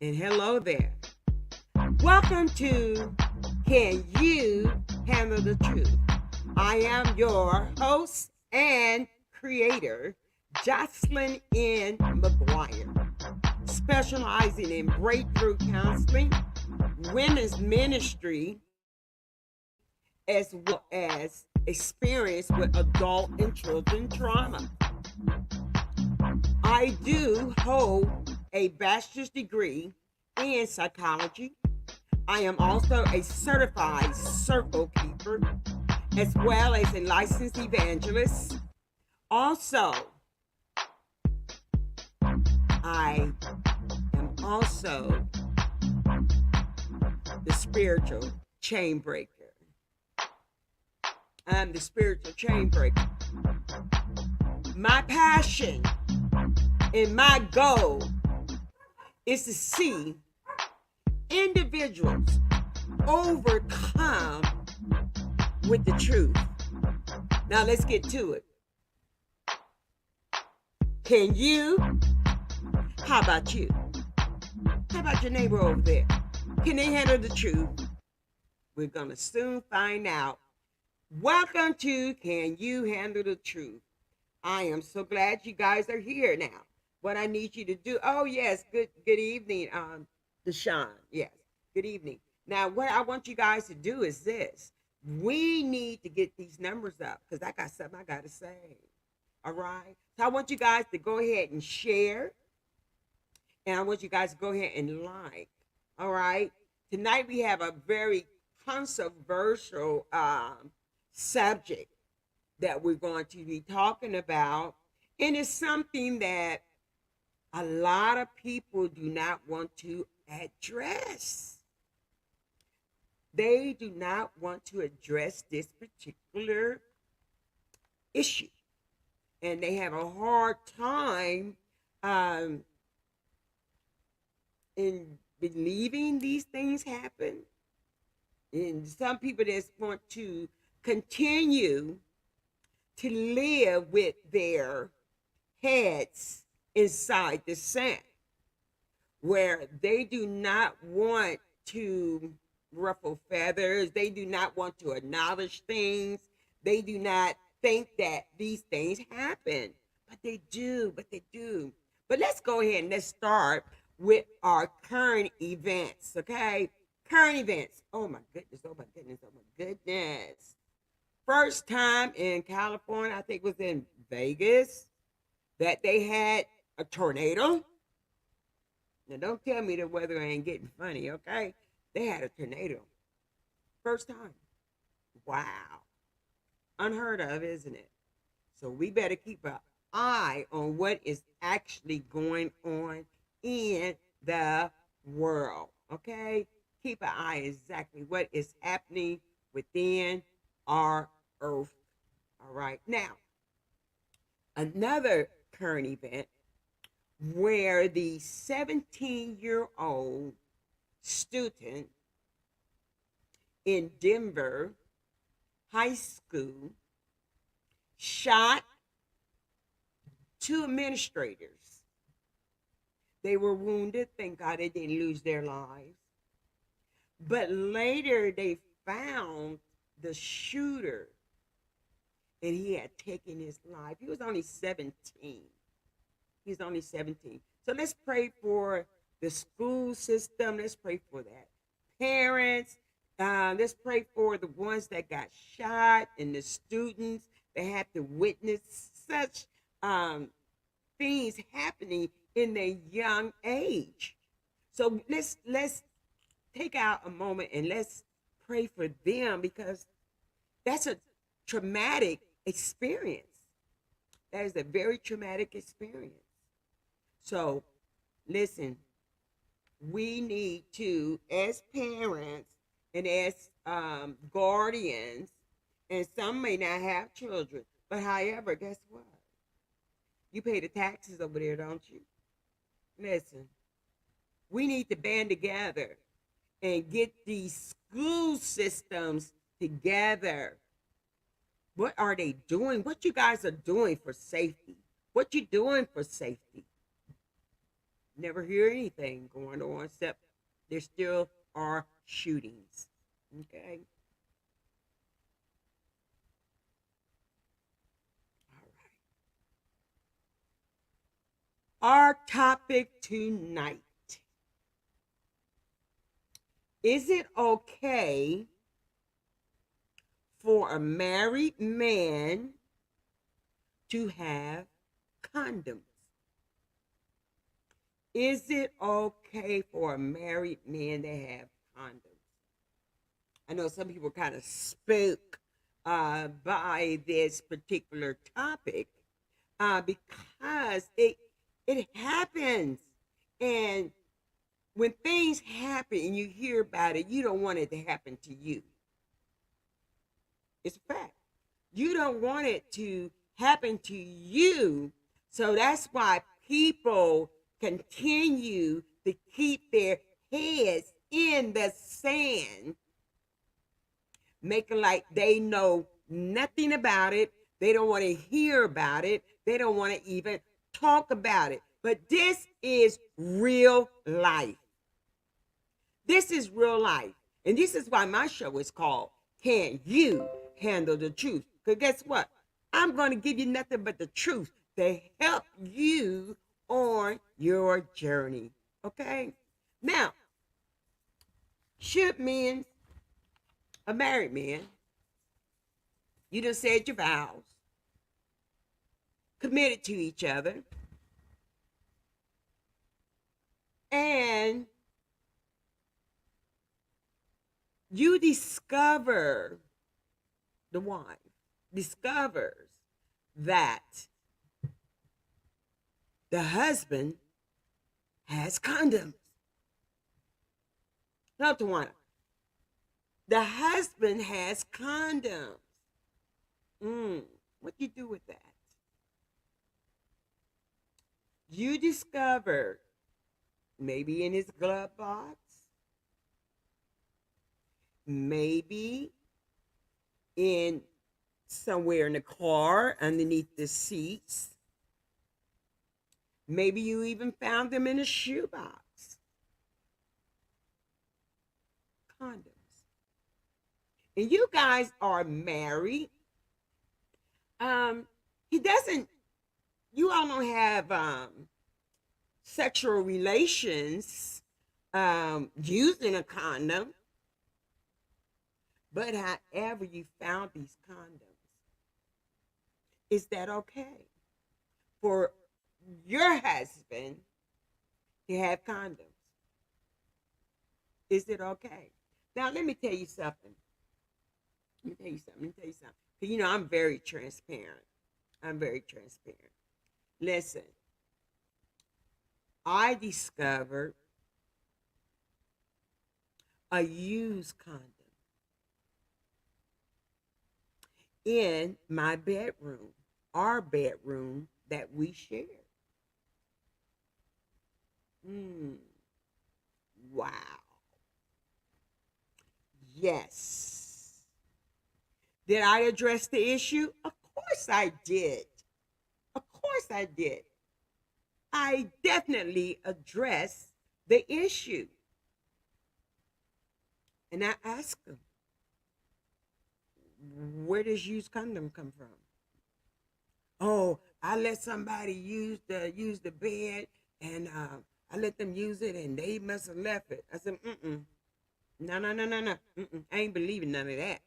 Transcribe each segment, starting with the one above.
And hello there. Welcome to Can You Handle the Truth? I am your host and creator, Jocelyn N. McGuire, specializing in breakthrough counseling, women's ministry, as well as experience with adult and children trauma. I do hold a bachelor's degree in psychology. I am also a certified circle keeper as well as a licensed evangelist. Also, I am also the spiritual chain breaker. I'm the spiritual chain breaker. My passion and my goal is to see individuals overcome with the truth. Now let's get to it. Can you? How about you? How about your neighbor over there? Can they handle the truth? We're going to soon find out. Welcome to Can You Handle the Truth? I am so glad you guys are here now. What I need you to do, oh yes, good evening, Deshaun. Yes, good evening. Now, what I want you guys to do is this. We need to get these numbers up because I got something I got to say. All right? So I want you guys to go ahead and share. And I want you guys to go ahead and like. All right? Tonight we have a very controversial subject that we're going to be talking about. And it's something that a lot of people do not want to address. They do not want to address this particular issue. And they have a hard time in believing these things happen. And some people just want to continue to live with their heads inside the sand, where they do not want to ruffle feathers. They do not want to acknowledge things. They do not think that these things happen, but they do. But let's go ahead and let's start with our current events, okay? Current events. Oh my goodness, oh my goodness, oh my goodness. First time in California, I think it was in Vegas, that they had a tornado. Now, don't tell me the weather ain't getting funny, okay? They had a tornado. First time. Wow. Unheard of, isn't it? So we better keep an eye on what is actually going on in the world, okay? Keep an eye exactly what is happening within our earth. All right. Now, another current event where the 17-year-old student in Denver High School shot two administrators. They were wounded. Thank God they didn't lose their lives. But later they found the shooter, and he had taken his life. He was only 17. He's only 17. So let's pray for the school system. Let's pray for that. Parents, let's pray for the ones that got shot and the students that have to witness such things happening in their young age. So let's take out a moment and let's pray for them, because that's a traumatic experience. That is a very traumatic experience. So, listen, we need to, as parents and as guardians, and some may not have children, but however, guess what? You pay the taxes over there, don't you? Listen, we need to band together and get these school systems together. What are they doing? What you guys are doing for safety? What you doing for safety? Never hear anything going on except there still are shootings. Okay. All right. Our topic tonight. Is it okay for a married man to have condoms? Is it okay for a married man to have condoms? I know some people kind of spook by this particular topic because it happens, and when things happen and you hear about it, you don't want it to happen to you. It's a fact. You don't want it to happen to you. So that's why people continue to keep their heads in the sand, making like they know nothing about it. They don't want to hear about it. They don't want to even talk about it. But this is real life. This is real life. And this is why my show is called Can You Handle the Truth? Because guess what? I'm going to give you nothing but the truth to help you on your journey. Okay? Now, should men, a married man, you done said your vows, committed to each other, and you discover, the wife discovers that the husband has condoms. No, Tawana. The husband has condoms. What do you do with that? You discovered, maybe in his glove box, maybe in somewhere in the car underneath the seats. Maybe you even found them in a shoebox. Condoms. And you guys are married. He doesn't, you all don't have sexual relations using a condom. But however you found these condoms, is that okay for your husband to have condoms? Is it okay? Now, let me tell you something. Because, you know, I'm very transparent. Listen, I discovered a used condom in my bedroom, our bedroom that we share. Wow. Yes. Did I address the issue? Of course I did. Of course I did. I definitely addressed the issue. And I asked him, where does used condom come from? Oh, I let somebody use the bed, and I let them use it, and they must have left it. I said, no. I ain't believing none of that.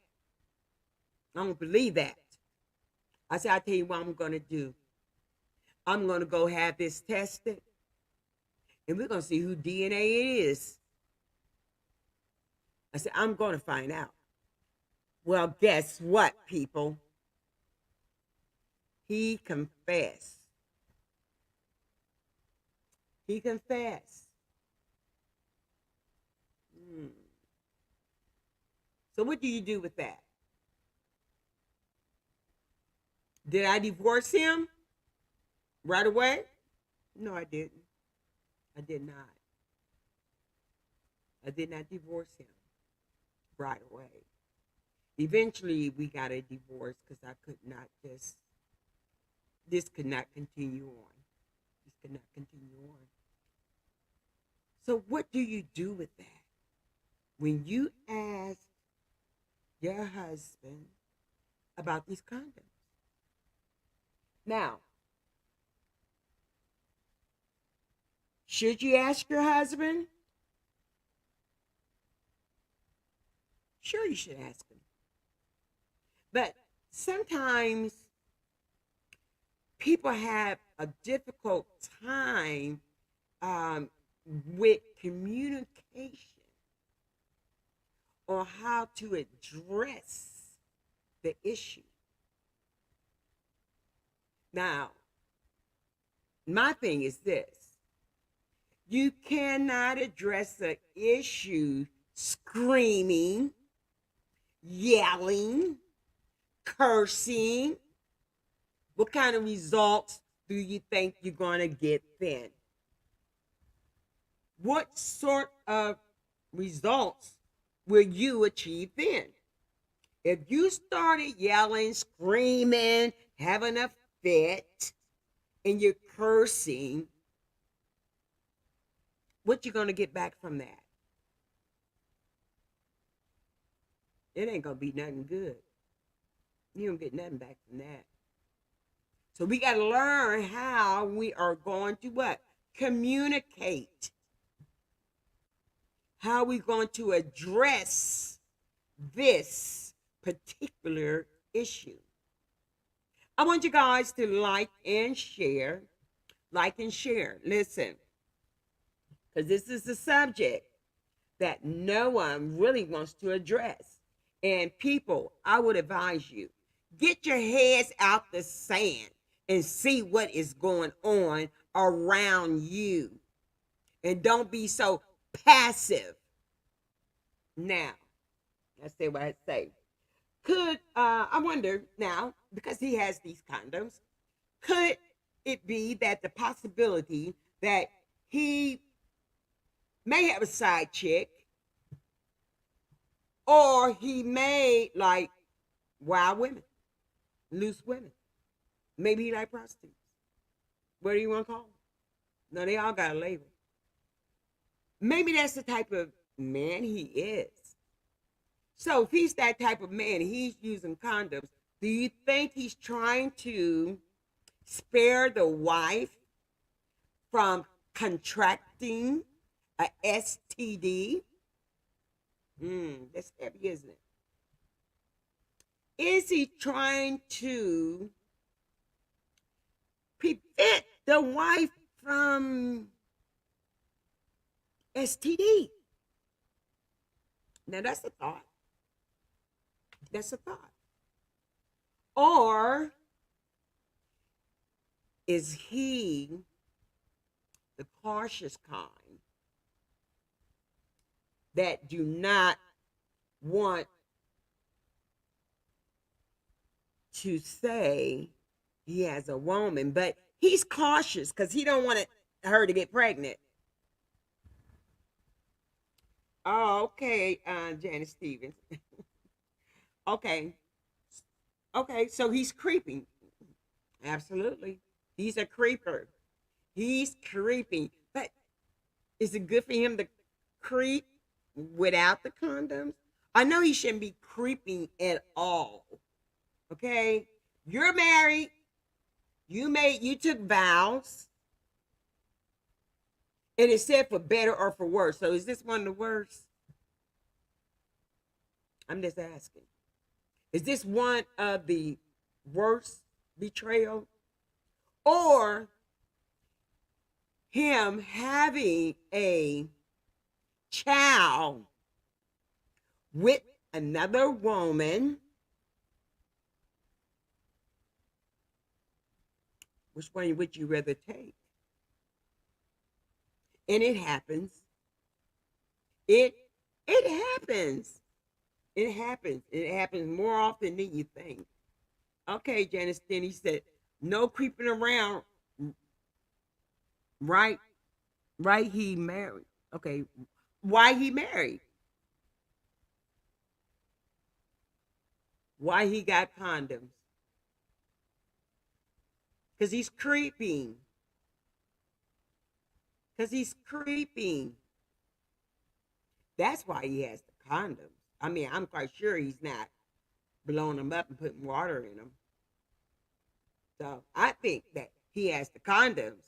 I don't believe that. I said, I'll tell you what I'm gonna do. I'm gonna go have this tested, and we're gonna see who DNA it is. I said, I'm gonna find out. Well, guess what, people? He confessed. He confessed. So what do you do with that? Did I divorce him right away? No, I didn't. I did not. I did not divorce him right away. Eventually, we got a divorce because I could not this could not continue on. This could not continue on. So what do you do with that? When you ask your husband about these condoms. Now, should you ask your husband? Sure, you should ask him. But sometimes people have a difficult time um, with communication on how to address the issue. Now, my thing is this: you cannot address the issue screaming, yelling, cursing. What kind of results do you think you're going to get then? What sort of results will you achieve then? If you started yelling, screaming, having a fit, and you're cursing, what you going to get back from that? It ain't going to be nothing good. You don't get nothing back from that. So we got to learn how we are going to what? Communicate. How we going to address this particular issue. I want you guys to like and share. Like and share. Listen, because this is a subject that no one really wants to address. And people, I would advise you, get your heads out the sand and see what is going on around you. And don't be so passive. Now, let's say what I say. I wonder now, because he has these condoms, could it be that the possibility that he may have a side chick, or he may like wild women, loose women? Maybe he like prostitutes. What do you want to call them? No, they all got a label. Maybe that's the type of man he is. So if he's that type of man, he's using condoms. Do you think he's trying to spare the wife from contracting a STD? That's heavy, isn't it? Is he trying to prevent the wife from STD? Now that's a thought. That's a thought. Or is he the cautious kind that do not want to say he has a woman, but he's cautious because he don't want her to get pregnant? Oh, okay, Janice Stevens. Okay. Okay, so he's creeping. Absolutely. He's a creeper. He's creeping. But is it good for him to creep without the condoms? I know he shouldn't be creeping at all. Okay? You're married. You took vows. And it said for better or for worse. So is this one of the worst? I'm just asking. Is this one of the worst betrayal? Or him having a child with another woman? Which one would you rather take? And it happens. It happens. It happens. It happens more often than you think. Okay, Janice Denny said, no creeping around. Right? Right, he married. Okay. Why he married? Why he got condoms? Because he's creeping. Because he's creeping. That's why he has the condoms. I mean, I'm quite sure he's not blowing them up and putting water in them. So I think that he has the condoms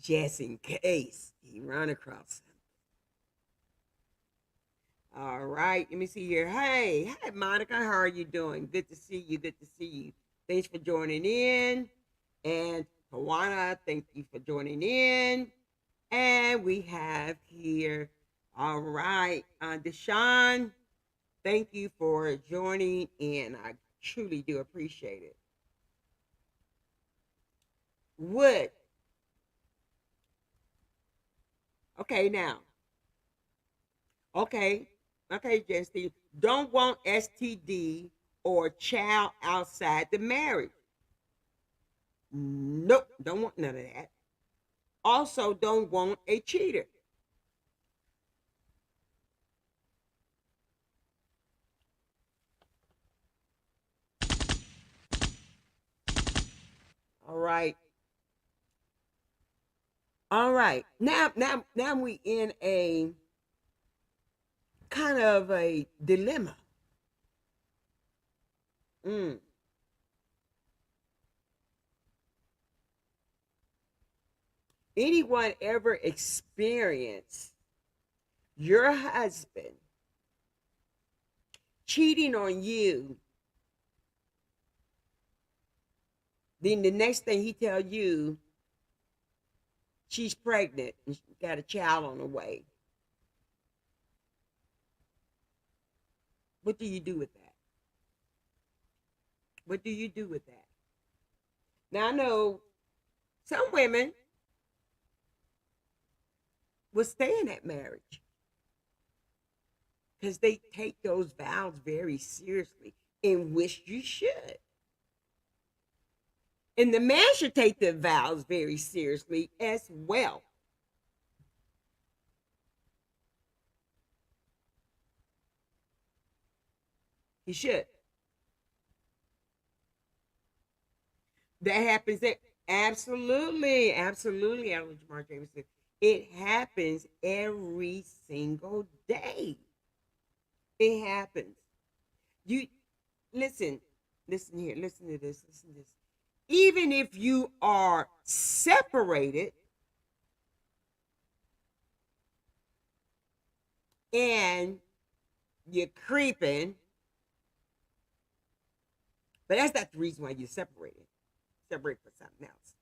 just in case he run across them. All right, let me see here. Hey, hi, Monica. How are you doing? Good to see you. Good to see you. Thanks for joining in. And Tawana, thank you for joining in. And we have here, all right, Deshaun, thank you for joining in. I truly do appreciate it. Would, okay, now, okay, okay, Jesse, don't want STD or child outside the marriage. Nope, don't want none of that. Also, don't want a cheater. All right. All right. Now we in a kind of a dilemma. Mm. Anyone ever experience your husband cheating on you, then the next thing he tell you, she's pregnant and she got a child on the way? What do you do with that? What do you do with that? Now I know some women will stay in that marriage because they take those vows very seriously, in which you should. And the man should take the vows very seriously as well. He should. That happens. Absolutely, absolutely, Alan Jamar Jameson. It happens every single day. It happens. You listen, listen here, listen to this, listen to this. Even if you are separated and you're creeping, but that's not the reason why you're separated. Separate for something else.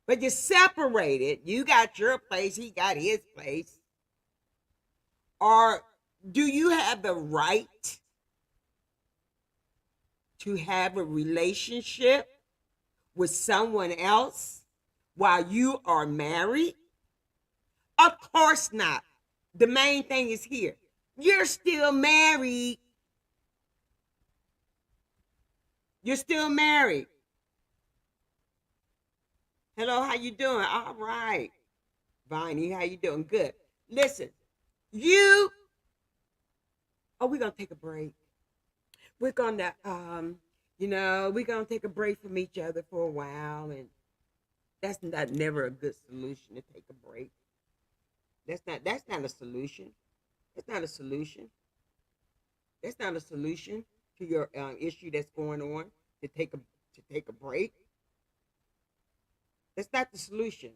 But you're separated. You got your place, he got his place. Or do you have the right to have a relationship with someone else while you are married? Of course not. The main thing is here. You're still married. You're still married. Hello, how you doing? All right. Viney, how you doing? Good. Listen, you, oh, we're gonna take a break. We're gonna we're gonna take a break from each other for a while, and that's not never a good solution to take a break. That's not a solution. That's not a solution. That's not a solution to your issue that's going on, to take a break. That's not the solution.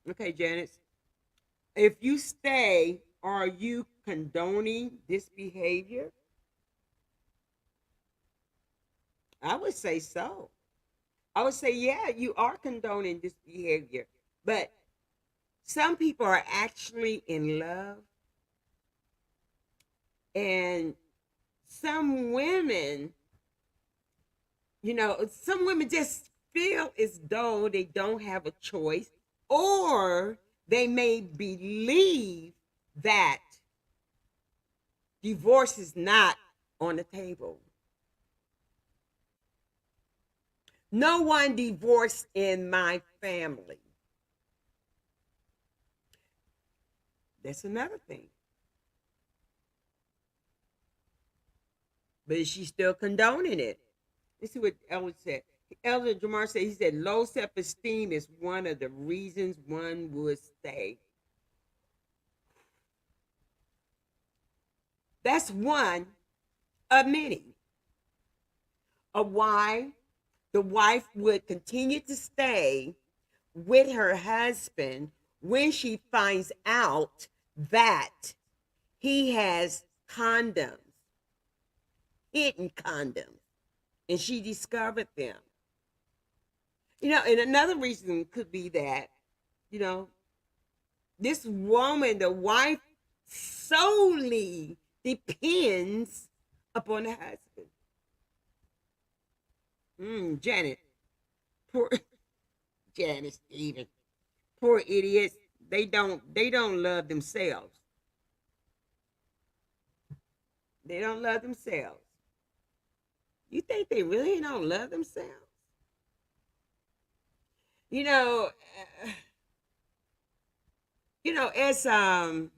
Okay, Janice. If you stay, are you condoning this behavior? I would say so. I would say, yeah, you are condoning this behavior. But some people are actually in love, and some women, some women just feel as though they don't have a choice, or they may believe that divorce is not on the table. No one divorced in my family. That's another thing. But is she still condoning it? Let's see what Elder said. Elder Jamar said, he said, low self-esteem is one of the reasons one would stay. That's one of many of why the wife would continue to stay with her husband when she finds out that he has condoms, hidden condoms, and she discovered them. And another reason could be that, you know, this woman, the wife, solely depends upon the husband. Janet, poor Janet Stevens, poor idiots. They don't love themselves. They don't love themselves. You think they really don't love themselves? You know, uh, as Aretha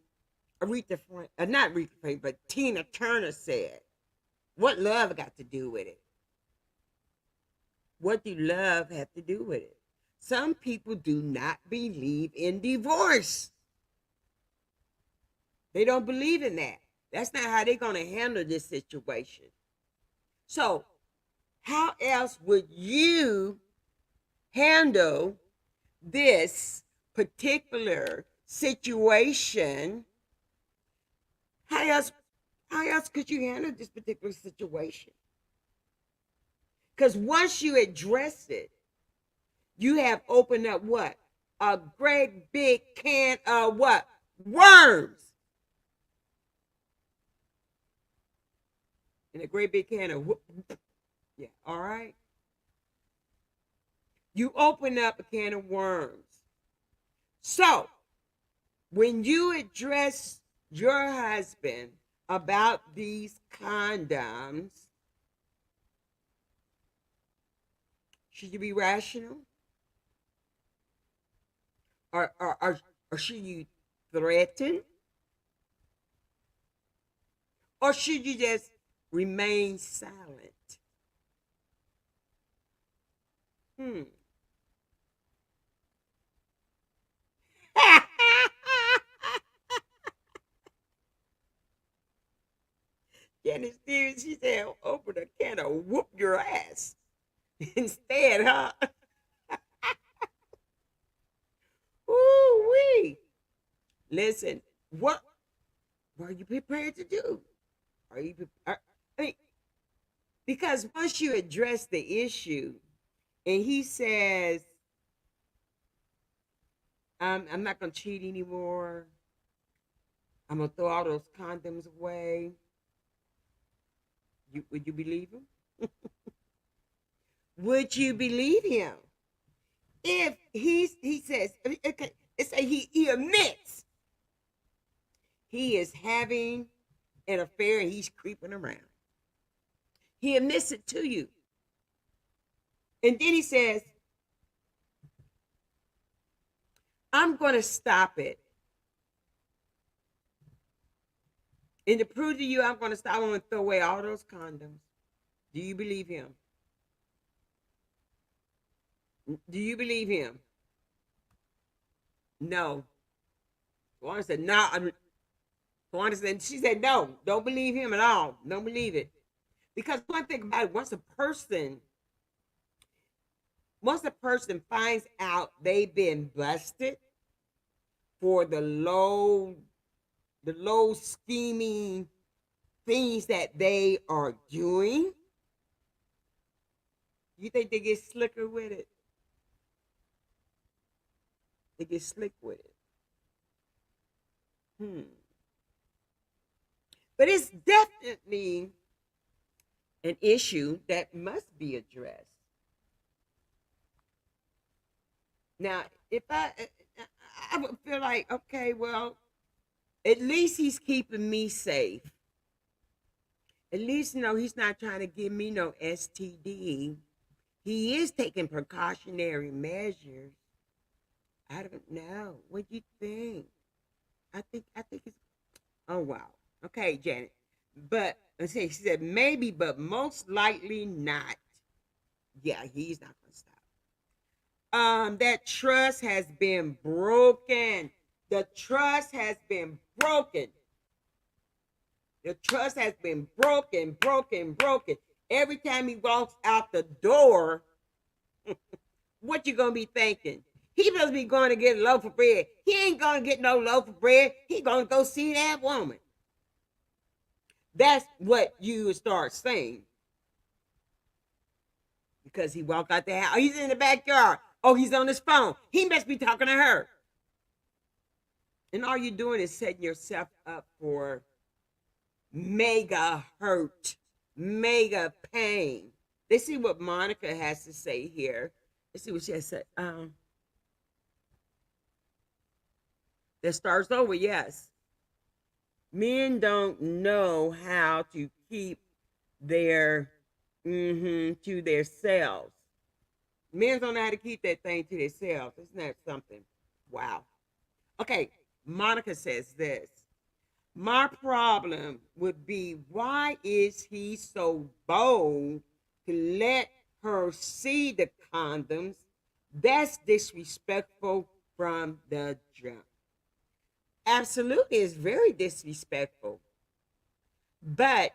Frank, not Aretha Frank, but Tina Turner said, "What love got to do with it? What do love have to do with it?" Some people do not believe in divorce. They don't believe in that. That's not how they're going to handle this situation. So, how else would you handle this particular situation? How else could you handle this particular situation? Because once you address it, you have opened up what? A great big can of what? Worms. And a great big can of yeah, all right. You open up a can of worms. So, when you address your husband about these condoms, should you be rational? Or should you threaten? Or should you just remain silent? Hmm. Jenny Stevens, she said, open a can of whoop your ass. Instead, huh? Ooh wee. Listen, what are you prepared to do? Are you prepared? I mean, because once you address the issue, and he says, I'm not gonna cheat anymore. I'm gonna throw all those condoms away. Would you believe him? Would you believe him if he says, okay, let's say he admits he is having an affair and he's creeping around. He admits it to you, and then he says, I'm gonna stop it. And to prove to you, I'm gonna stop. I'm gonna throw away all those condoms. Do you believe him? Do you believe him? No. Tawana said, no. Tawana said, she said, no, don't believe him at all. Don't believe it. Because one thing about it, once a person finds out they've been busted for the low scheming things that they are doing, you think they get slicker with it? They get slick with it. Hmm. But it's definitely an issue that must be addressed. Now, if I would feel like, okay, well, at least he's keeping me safe. At least, he's not trying to give me no STD. He is taking precautionary measures. I don't know. What do you think? I think it's, oh wow. Okay, Janet. But let's say she said maybe, but most likely not. Yeah, he's not gonna stop. That trust has been broken. The trust has been broken. The trust has been broken, broken, broken. Every time he walks out the door, what you gonna be thinking? He must be going to get a loaf of bread. He ain't gonna get no loaf of bread. He gonna go see that woman. That's what you start saying. Because he walked out the house. Oh, he's in the backyard. Oh, he's on his phone. He must be talking to her. And all you're doing is setting yourself up for mega hurt, mega pain. Let's see what Monica has to say here. Let's see what she has to say. That starts over, yes. Men don't know how to keep their to themselves. Men don't know how to keep that thing to themselves. Isn't that something? Wow. Okay, Monica says this. My problem would be, why is he so bold to let her see the condoms? That's disrespectful from the jump. Absolutely, it's very disrespectful. But,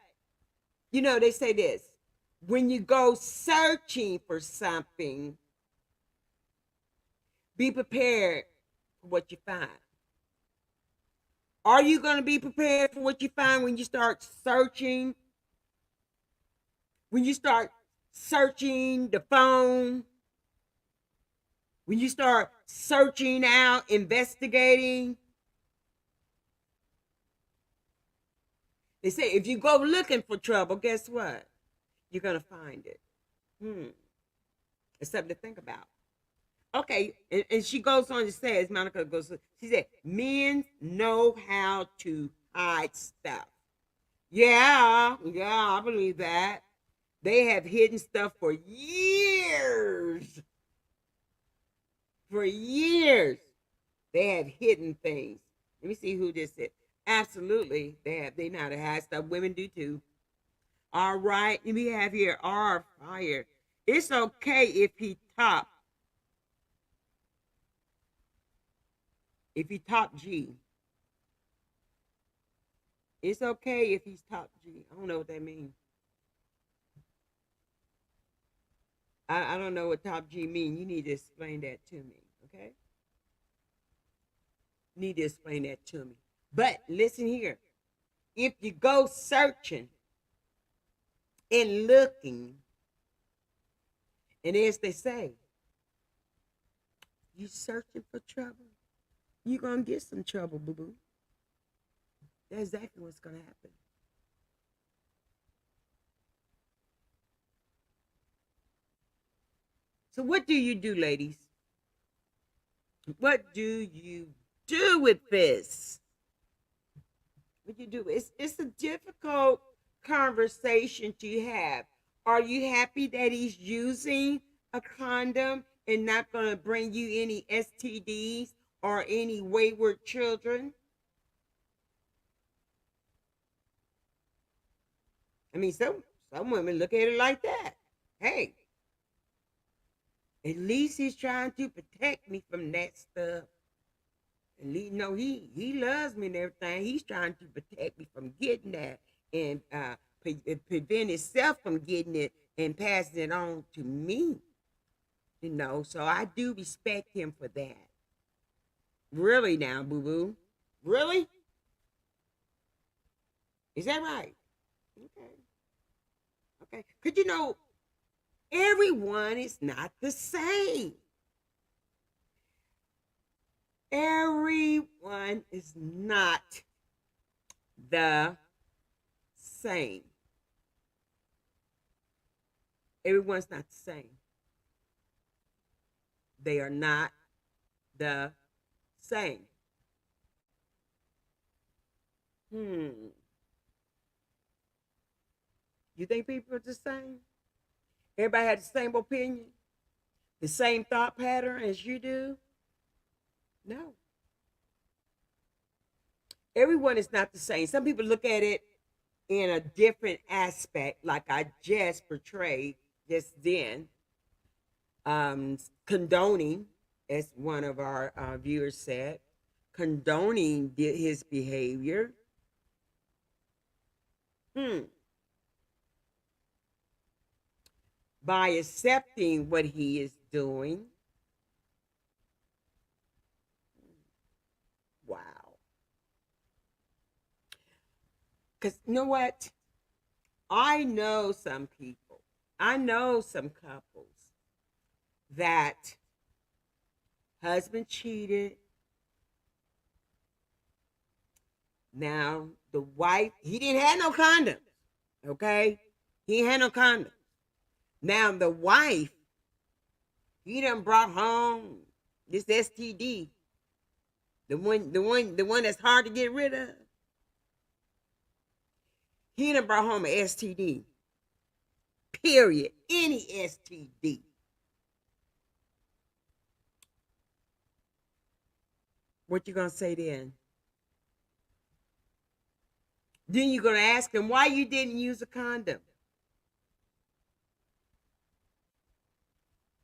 you know, they say this. When you go searching for something, be prepared for what you find. Are you going to be prepared for what you find when you start searching? When you start searching the phone? When you start searching out, investigating? They say if you go looking for trouble, guess what? You're going to find it. It's something to think about. Okay, and she goes on to say, as Monica goes, she said, men know how to hide stuff. Yeah, I believe that. They have hidden stuff for years. For years, they have hidden things. Let me see who this is. Absolutely, they have. They know how to hide stuff. Women do too. All right, we have here R Fire. It's okay if he top G. It's okay if he's top G. I don't know what that means. I don't know what top G means. You need to explain that to me, okay? You need to explain that to me. But listen here. If you go searching and looking, and as they say, you searching for trouble, you're going to get some trouble, boo-boo. That's exactly what's going to happen. So what do you do, ladies? What do you do with this? What do you do? It's a difficult conversation to have. Are you happy that he's using a condom and not going to bring you any STDs or any wayward children? I mean, some women look at it like that. Hey, at least he's trying to protect me from that stuff. At least, no, he loves me and everything. He's trying to protect me from getting that and prevent himself from getting it and passing it on to me. You know, so I do respect him for that. Really now, boo-boo? Really? Is that right? Okay. Okay. Because, you know, everyone is not the same. Everyone is not the same. Everyone's not the same. They are not the same. You think people are the same? Everybody has the same opinion? The same thought pattern as you do? No. Everyone is not the same. Some people look at it in a different aspect, like I just portrayed just then. Condoning, as one of our viewers said, condoning his behavior. Hmm. By accepting what he is doing. Wow. Because you know what? I know some people, I know some couples that husband cheated. Now, the wife, he didn't have no condoms. Okay? He ain't had no condoms. Now, the wife, he done brought home this STD. The one that's hard to get rid of. He done brought home an STD. Period. Any STD. What you gonna say then? Then you're gonna ask him why you didn't use a condom.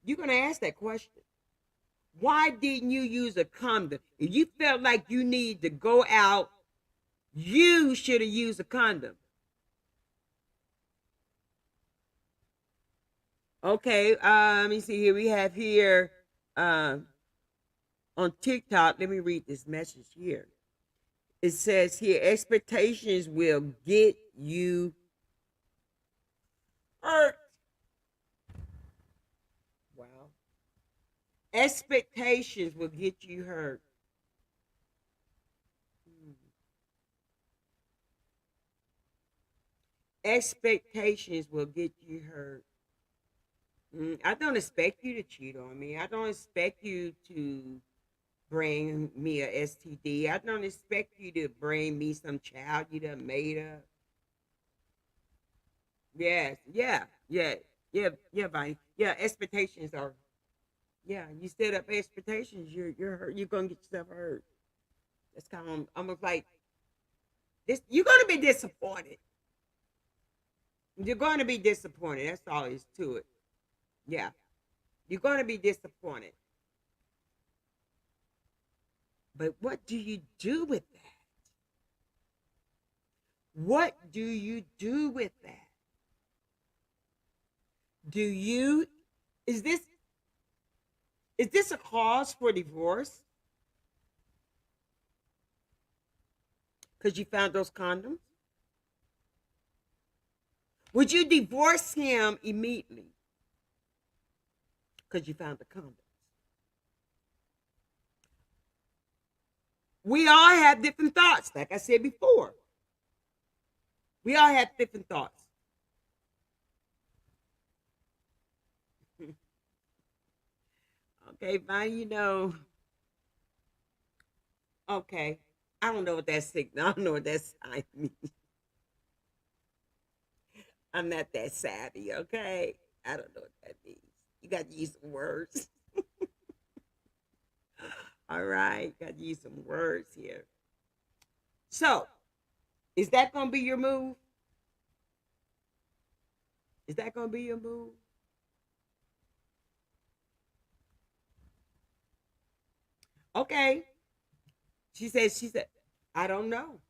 You're gonna ask that question. Why didn't you use a condom? If you felt like you need to go out, you should have used a condom. Okay, let me see here. We have here uh, on TikTok. Let me read this message here. It says here, expectations will get you hurt. Wow. Expectations will get you hurt. Hmm. Expectations will get you hurt. I don't expect you to cheat on me. I don't expect you to bring me a STD. I don't expect you to bring me some child you done made up. Yes, yeah, yeah, yeah, yeah, Bonnie. Yeah, expectations are. Yeah, you set up expectations. You're hurt. You're gonna get yourself hurt. That's kind of almost like this. You're gonna be disappointed. You're going to be disappointed. That's all there is to it. Yeah, you're going to be disappointed. But what do you do with that? What do you do with that? Do you is this is this a cause for divorce? Because you found those condoms? Would you divorce him immediately? Because you found the condoms. We all have different thoughts, like I said before. We all have different thoughts. Okay, fine, okay. I don't know what that signal. I don't know what that sign means. I'm not that savvy, okay? I don't know what that means. You got to use some words. All right, got to use some words here. So, is that going to be your move? Is that going to be your move? Okay. She said, I don't know.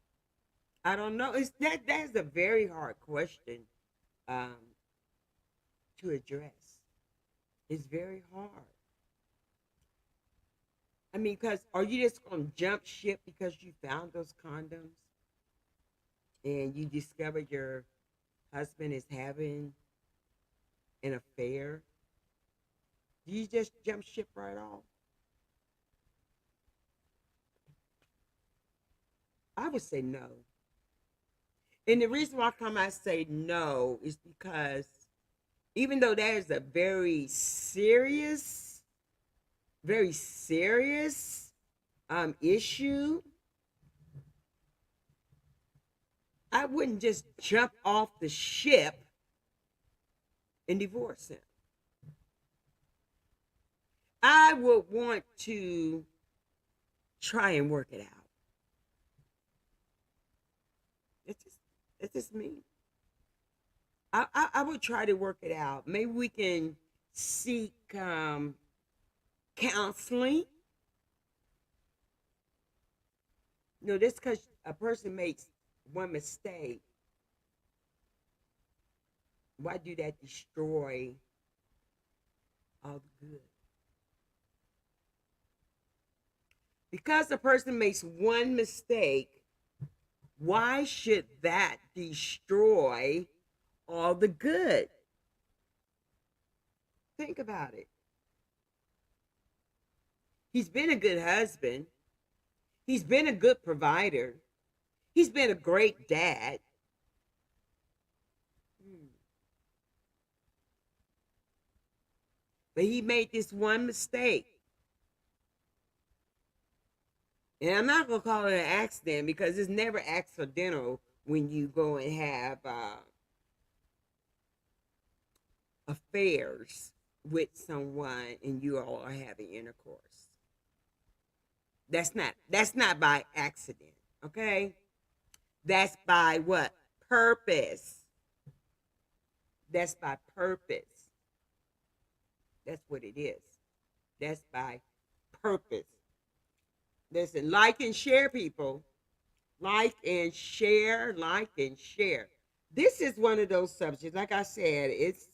I don't know. That's a very hard question um, to address. It's very hard. I mean, because are you just going to jump ship because you found those condoms and you discovered your husband is having an affair? Do you just jump ship right off? I would say no. And the reason why I say no is because even though that is a very serious issue, I wouldn't just jump off the ship and divorce him. I would want to try and work it out. It's just me. I would try to work it out. Maybe we can seek counseling. Just because a person makes one mistake Why do that destroy all the good? Because a person makes one mistake, why should that destroy all the good? Think about it. He's been a good husband. He's been a good provider. He's been a great dad. But he made this one mistake. And I'm not going to call it an accident because it's never accidental when you go and have affairs with someone and you all are having intercourse. That's not by accident, okay? That's by what? Purpose. That's by purpose. That's what it is. That's by purpose. Listen, like and share, people. Like and share, like and share. This is one of those subjects, like I said, it's,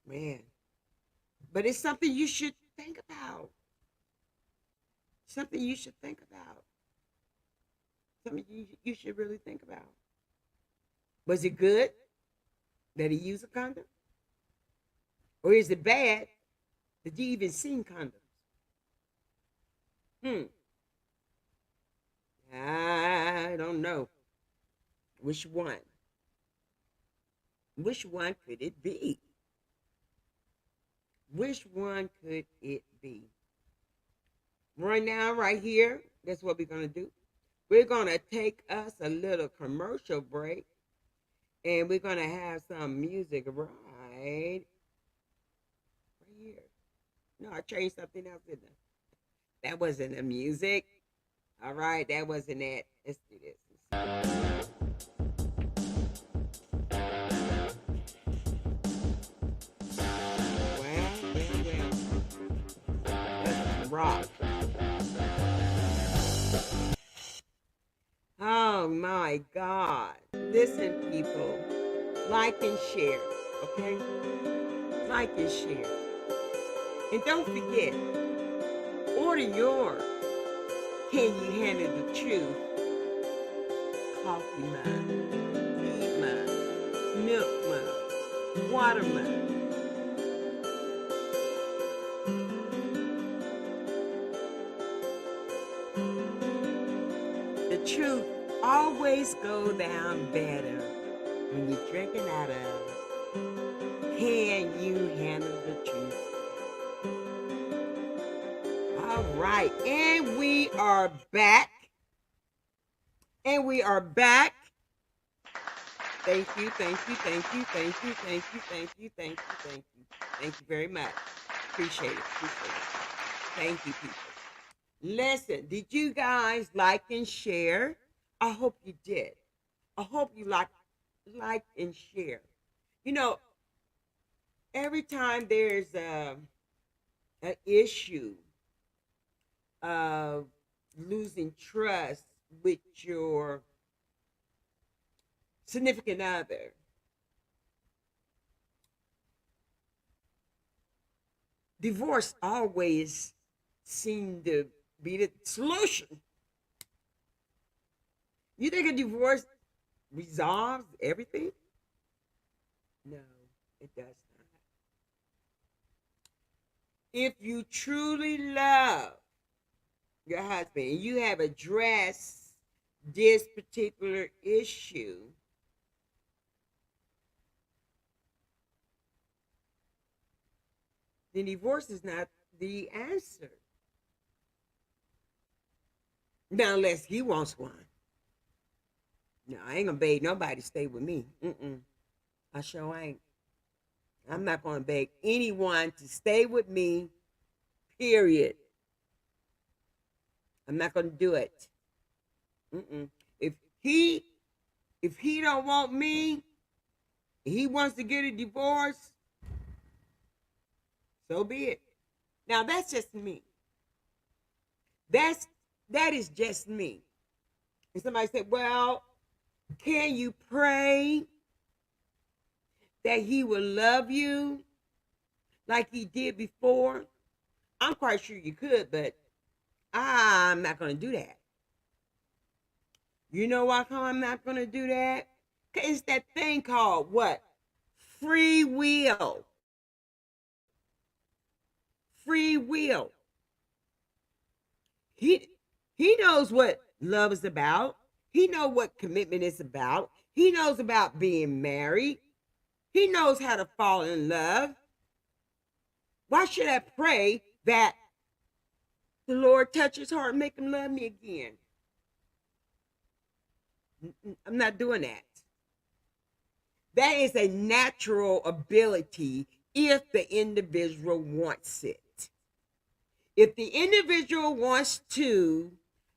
man. But it's something you should think about. Something you should think about. Something you should really think about. Was it good that he used a condom? Or is it bad that you even seen condoms? I don't know. Which one? Which one could it be? Which one could it be? Right now, right here, that's what we're going to do. We're going to take us a little commercial break. And we're going to have some music right here. No, I changed something else in there. That wasn't the music. All right, that wasn't it. Let's do this. Well. Rock. Oh my God. Listen, people. Like and share, okay? Like and share. And don't forget, order your Can You Handle the Truth coffee mug, tea mug, milk mug, water mug. The truth always goes down better when you're drinking out of Can You Handle the Truth? All right, and we are back. And we are back. Thank you, thank you, thank you, thank you, thank you, thank you, thank you, thank you. Thank you very much. Appreciate it, appreciate it. Thank you, people. Listen, did you guys like and share? I hope you did. I hope you like and share. You know, every time there's an issue of losing trust with your significant other, divorce always seemed to be the solution. You think a divorce resolves everything? No, it does not. If you truly love your husband and you have addressed this particular issue, then divorce is not the answer. Now, unless he wants one. No, I ain't gonna beg nobody to stay with me. I sure ain't. I'm not gonna beg anyone to stay with me, period. I'm not gonna do it. If he don't want me, he wants to get a divorce, so be it. Now that's just me. That is just me. And somebody said, well, can you pray that he will love you like he did before? I'm quite sure you could, but I'm not going to do that. You know why I'm not going to do that? Because it's that thing called what? Free will. Free will. He he knows what love is about. He knows what commitment is about. He knows about being married. He knows how to fall in love. Why should I pray that the Lord touch his heart and make him love me again? I'm not doing that. That is a natural ability if the individual wants it. If the individual wants to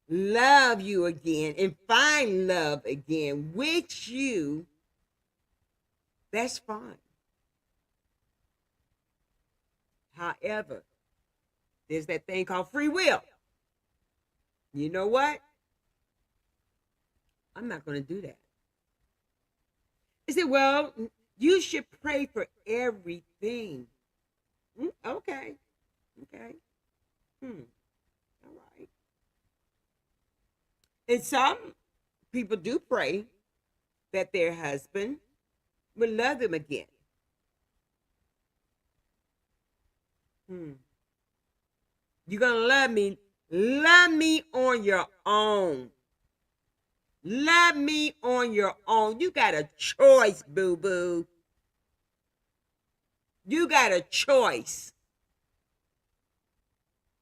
love you again and find love again with you, that's fine. However, there's that thing called free will. You know what? I'm not going to do that. He said, well, you should pray for everything. Okay. Okay. All right. And some people do pray that their husband will love them again. You're going to love me. Love me on your own. Love me on your own. You got a choice, boo-boo. You got a choice.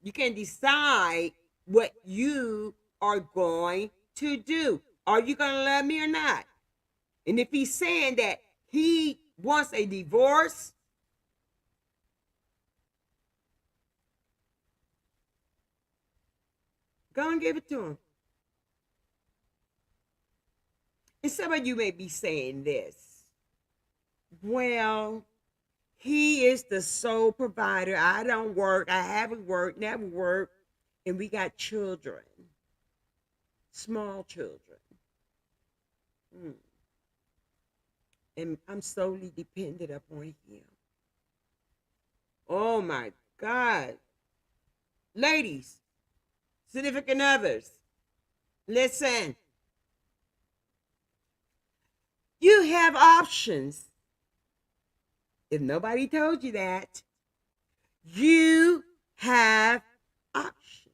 You can decide what you are going to do. Are you going to love me or not? And if he's saying that he wants a divorce, go and give it to him. And some of you may be saying this. Well, he is the sole provider. I don't work. I haven't worked, never worked. And we got children, small children. And I'm solely dependent upon him. Oh my God. Ladies, significant others, listen. You have options. If nobody told you that, you have options.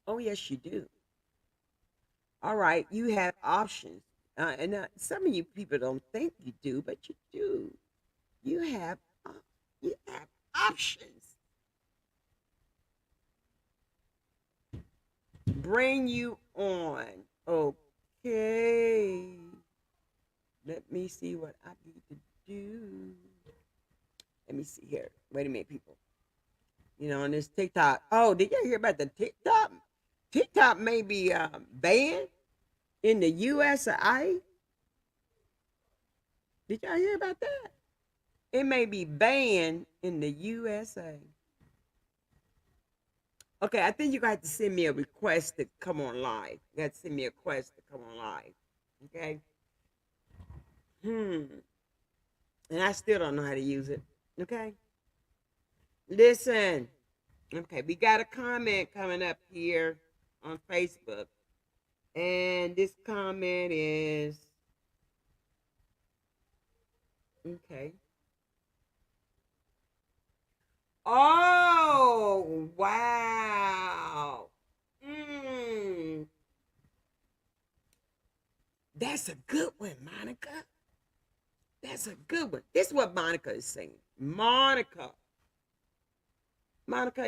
Oh, yes, you do. All right, you have options. And some of you people don't think you do, but you do. You have, you have options. Bring you on. Okay. Let me see what I need to do. Let me see here. Wait a minute, people. You know, on this TikTok. Oh, did you hear about the TikTok? TikTok may be banned in the USA. Did y'all hear about that? It may be banned in the USA. Okay, I think you're going to have to send me a request to come on live. You got to send me a request to come on live. Okay? And I still don't know how to use it. Okay? Listen. Okay, we got a comment coming up here on Facebook. And this comment is, okay. Oh, wow. That's a good one, Monica. That's a good one. This is what Monica is saying. Monica,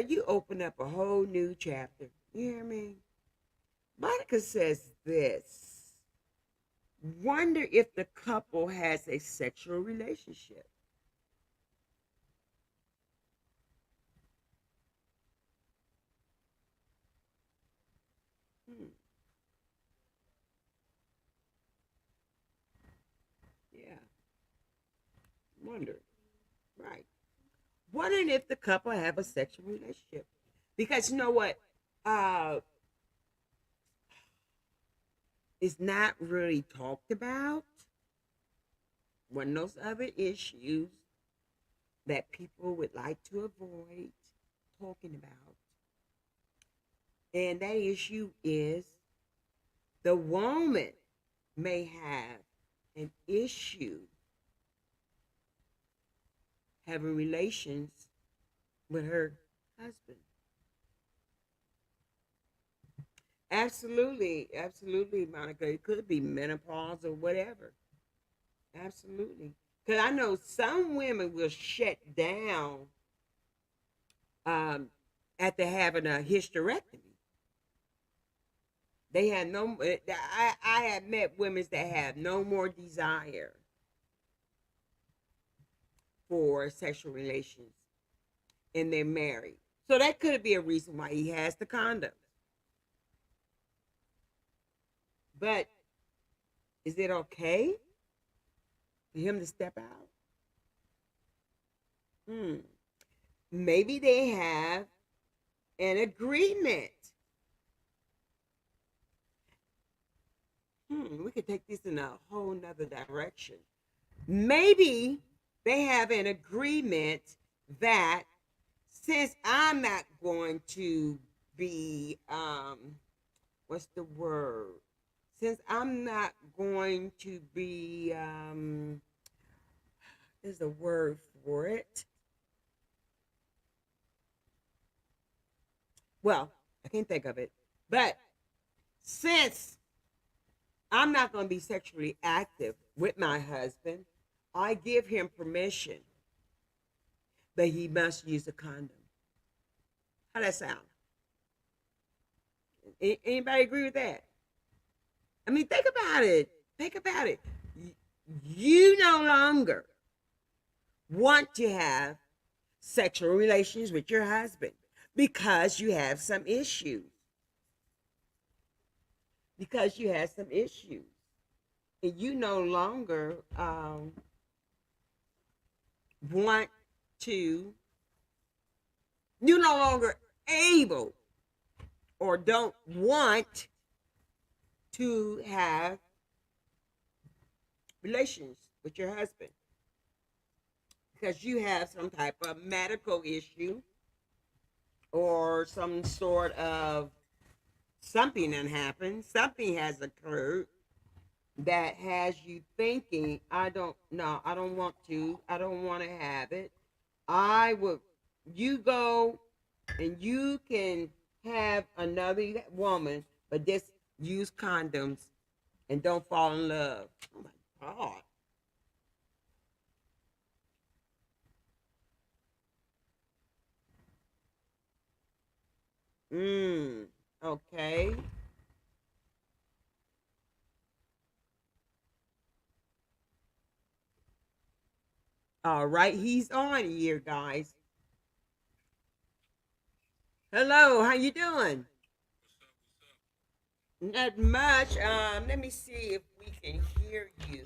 you open up a whole new chapter. You hear me? Monica says this. Wonder if the couple has a sexual relationship. Yeah. Wonder. Right. Wondering if the couple have a sexual relationship. Because you know what? It's not really talked about. one of those other issues that people would like to avoid talking about. And that issue is the woman may have an issue having relations with her husband. Absolutely, absolutely, Monica. It could be menopause or whatever. Absolutely. Because I know some women will shut down um, after having a hysterectomy. They have no. I have met women that have no more desire for sexual relations, and they're married. So that could be a reason why he has the condom. But is it okay for him to step out? Hmm. Maybe they have an agreement. We could take this in a whole nother direction. Maybe they have an agreement that since I'm not going to be, what's the word? Since I'm not going to be, there's a word for it. Well, I can't think of it. But since I'm not going to be sexually active with my husband, I give him permission, but he must use a condom. How that sound? Anybody agree with that? I mean, think about it. Think about it. You no longer want to have sexual relations with your husband because you have some issues. Because you have some issues. And you no longer want to, you're no longer able or don't want to have relations with your husband because you have some type of medical issue or some sort of something that happened, something has occurred that has you thinking, I don't know, I don't want to, I don't want to have it. I would, you go and you can have another woman, but just use condoms and don't fall in love. Oh my God. Okay. All right. He's on here, guys. Hello. How you doing? Not much. Let me see if we can hear you.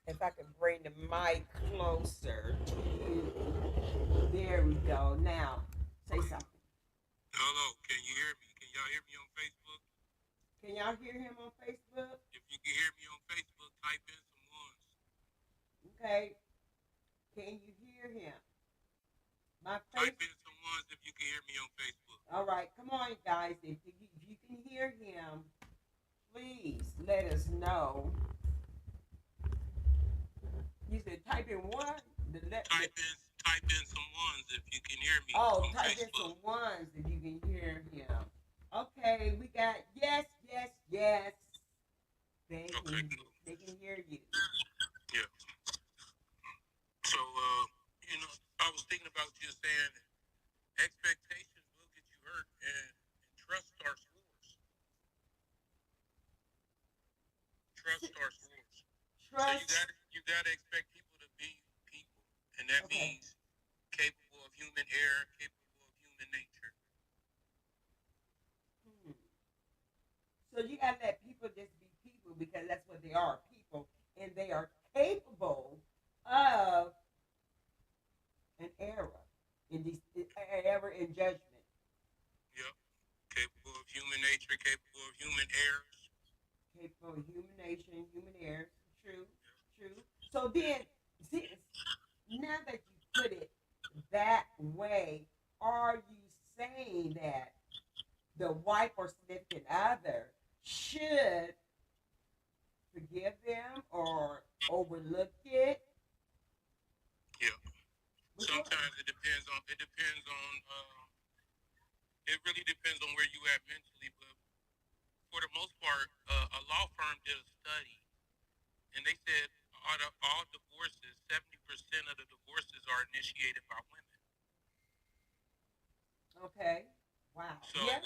If I can bring the mic closer to you. There we go. Now, say something. Hello, can you hear me? Can y'all hear me on Facebook? Can y'all hear him on Facebook? If you can hear me on Facebook, type in some ones. Okay. Can you hear him? My face. Type in some ones if you can hear me on Facebook. All right. Come on, guys. If you can hear him, please let us know. You said type in one. Type in some ones if you can hear me Oh, on type in Facebook. some ones if you can hear him. Okay, we got yes, yes, yes. Okay, cool. They can hear you. Yeah. So, you know, I was thinking about you saying expectations will get you hurt and trust starts wars. Trust starts wars. So Trust. you gotta expect people to be people, and that Okay. means capable of human error, capable of human nature. Hmm. So you gotta let people just be people because that's what they are, people, and they are capable of an error in these error in judgment. Yep. Capable of human nature, capable of human errors. Capable of human nation, human errors. True, true. So then, see, now that you put it that way, are you saying that the wife or significant other should forgive them or overlook it? Yeah. Which one? Sometimes it really depends on where you at mentally, but for the most part, a law firm did a study, and they said out of all divorces, 70% of the divorces are initiated by women. Okay. Wow. So, Yeah.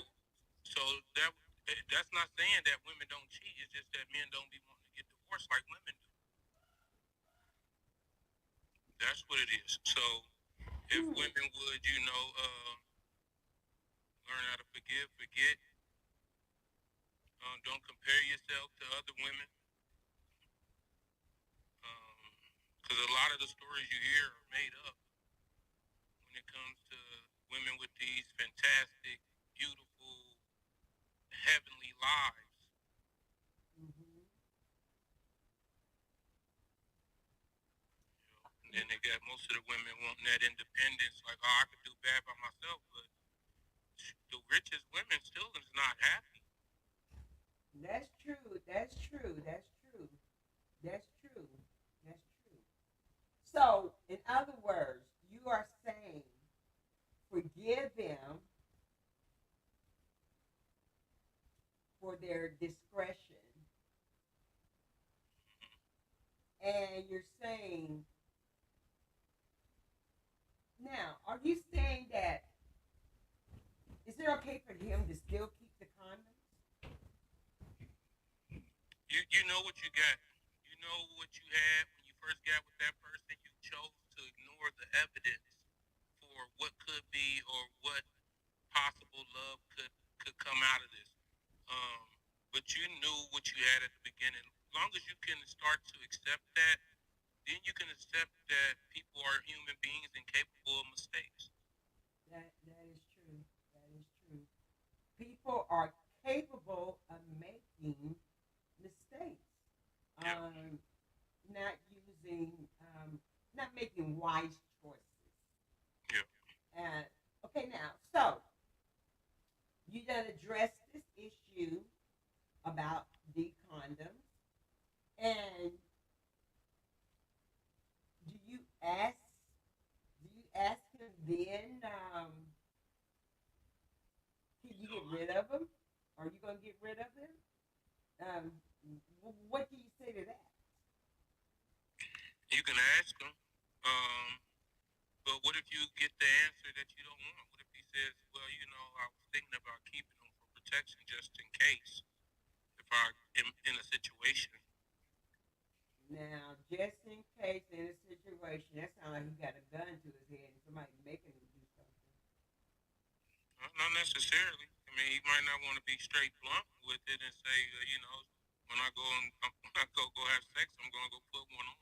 so that's not saying that women don't cheat. It's just that men don't be wanting to get divorced like women do. That's what it is. So, if Hmm. women would, learn how to forgive, forget, don't compare yourself to other women, because a lot of the stories you hear are made up when it comes to women with these fantastic, beautiful, heavenly lives. Mm-hmm. And then they got most of the women wanting that independence, like, oh, I could do bad by myself, but the richest women still is not happy. That's true. That's true. That's true. That's true. That's true. So, in other words, you are saying forgive them for their discretion, and you're saying now, are you saying that is it okay for him to still keep the condoms? You know what you got. You know what you had when you first got with that person. You chose to ignore the evidence for what could be or what possible love could come out of this. Um, but you knew what you had at the beginning. As long as you can start to accept that, then you can accept that people are human beings and capable of mistakes. That is true. That is true. People are capable of making mistakes. Yeah, Um, not using, not making wise choices. yeah. And okay, now, so you done address this issue about the condoms, and do you ask? Do you ask him then? Can you get rid of him? Are you gonna get rid of him? Um, what do you say to that? You can ask him. Um, but what if you get the answer that you don't want? What if he says, well, I was thinking about keeping them for protection just in case if I am in a situation. Now, just in case in a situation, that sounds like he got a gun to his head and somebody making him do something. Not necessarily. I mean, he might not want to be straight blunt with it and say, when I go and when I go have sex, I'm gonna go put one on.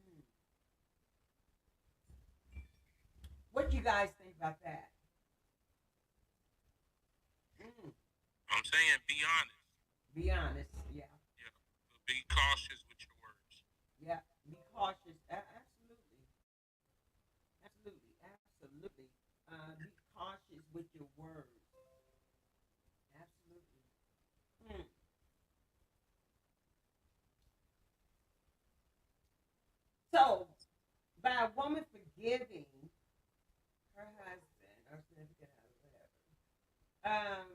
Hmm. What do you guys think about that? Mm. I'm saying be honest. Be honest. Yeah. Yeah, be cautious with your words. Yeah. Be cautious. Absolutely. Absolutely. Absolutely. Be cautious with your words. Absolutely. Hmm. So, by a woman forgiving her husband or significant other, whatever,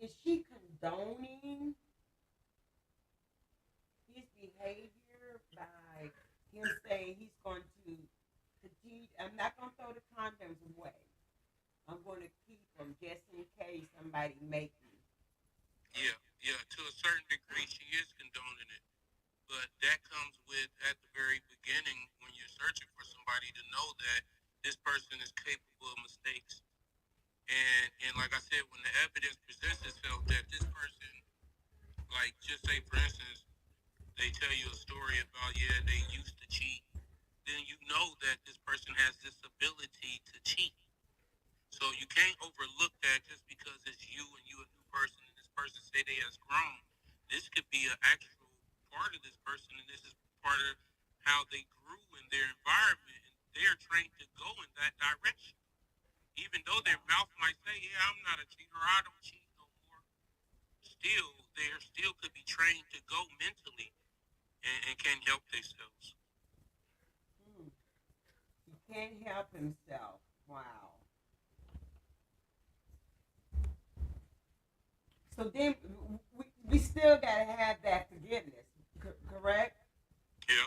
is she condoning his behavior by him saying he's going to continue? I'm not going to throw the condoms away. I'm going to keep them just in case somebody make me. Yeah, yeah. To a certain degree, she is condoning it, but that comes with at the very beginning when you're searching for somebody to know that this person is capable of mistakes. And like I said, when the evidence presents itself that this person, like just say for instance, they tell you a story about yeah they used to cheat, then you know that this person has this ability to cheat. So you can't overlook that just because it's you and you a new person and this person say they has grown. This could be an actual part of this person, and this is part of how they grew in their environment, and they're trained to go in that direction. Even though their mouth might say, "Yeah, I'm not a cheater. I don't cheat no more." Still, they still could be trained to go mentally and can help themselves. Hmm. He can't help himself. Wow. So then we still gotta have that forgiveness, correct? Yeah.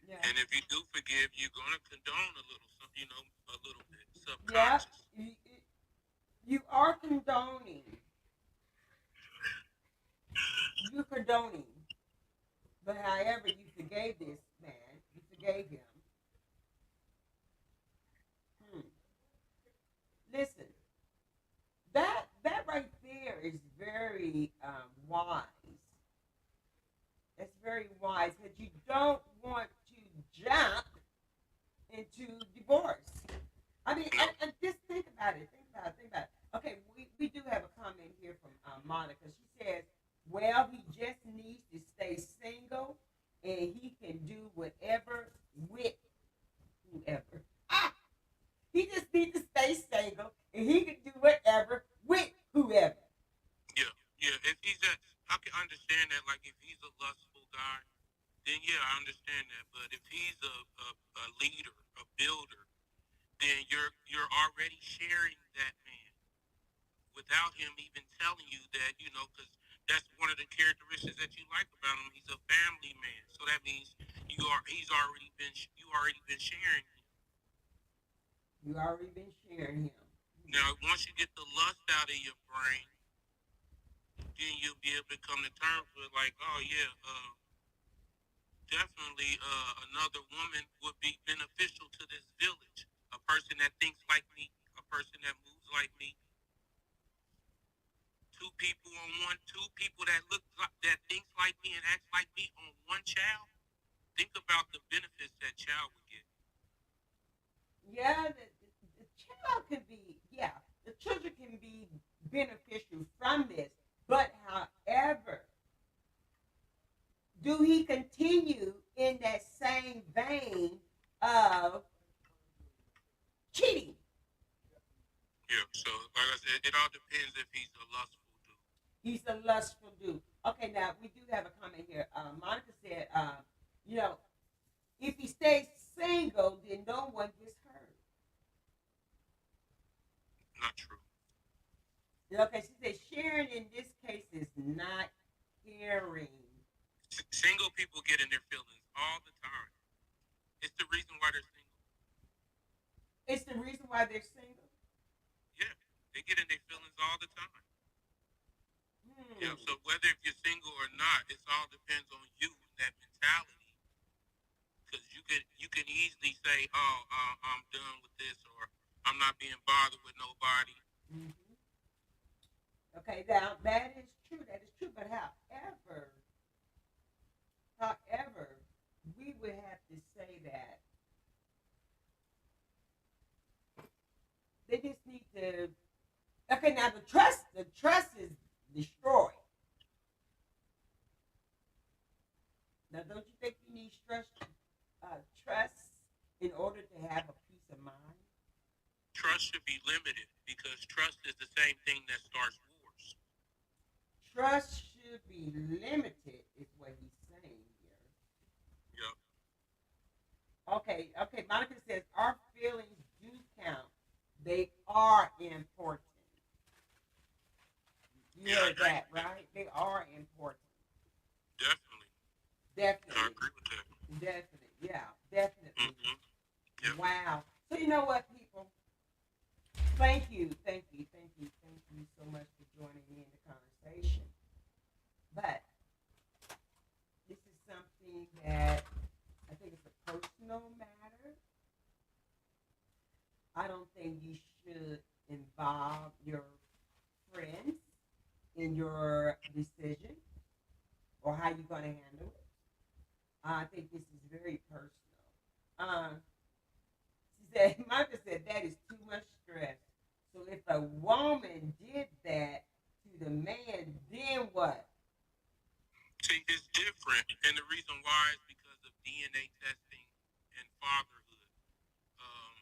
Yeah. And if you do forgive, you're gonna condone a little, a little bit Yeah. subconscious. You are condoning. You're condoning. But however, you forgave this man. You forgave him. Hmm. Listen, that right there is very wise. It's very wise because you don't want to jump into divorce. I mean, No. and just think about it. Think about it. Think about it. Okay, we do have a comment here from Monica. She says, well, he just needs to stay single and he can do whatever with whoever. Ah! He just needs to stay single and he can do whatever with whoever. Yeah, yeah. If he's a, I can understand that. Like if he's a lustful guy, then yeah, I understand that. But if he's a leader, a builder, then you're already sharing that man without him even telling you that, because that's one of the characteristics that you like about him. He's a family man, so that means you already been sharing him. You already been sharing him. Now, once you get the lust out of your brain, then you'll be able to come to terms with like, oh yeah, definitely another woman would be beneficial to this village. A person that thinks like me, a person that moves like me, two people that that thinks like me and acts like me on one child. Think about the benefits that child would get. Yeah, the child can be, yeah, the children can be beneficial from this. But however, do he continue in that same vein of cheating? Yeah. So like I said, it all depends if he's a lustful dude. He's a lustful dude. Okay, now we do have a comment here. Monica said, you know, if he stays single, then no one gets hurt. Not true. Okay, she said sharing in this case is not caring. Single people get in their feelings all the time. It's the reason why they're single. It's the reason why they're single. Yeah, they get in their feelings all the time. Hmm. Yeah. So whether if you're single or not, it all depends on you and that mentality. Because you can easily say, "Oh, I'm done with this," or "I'm not being bothered with nobody." Hmm. Okay, now that is true. That is true. But however, we would have to say that they just need to. Okay, now the trust is destroyed. Now, don't you think you need trust in order to have a peace of mind? Trust should be limited because trust is the same thing that starts wars. Trust should be limited, is what he's saying here. Yeah. Okay. Monica says our feelings do count. They are important. You Yeah, I heard agree that, with that. right? They are important. Definitely. I Definitely. agree with that. Definitely. Yeah, definitely. Mm-hmm. Yep. Wow. So you know what, people? Thank you so much for joining me in the conversation. But this is something that I think is a personal matter. I don't think you should involve your friends in your decision or how you're going to handle it. I think this is very personal. Uh, she said, Martha said, that is too much stress. So if a woman did that to the man, then what? See, it's different, and the reason why is because of DNA testing and fatherhood. Um,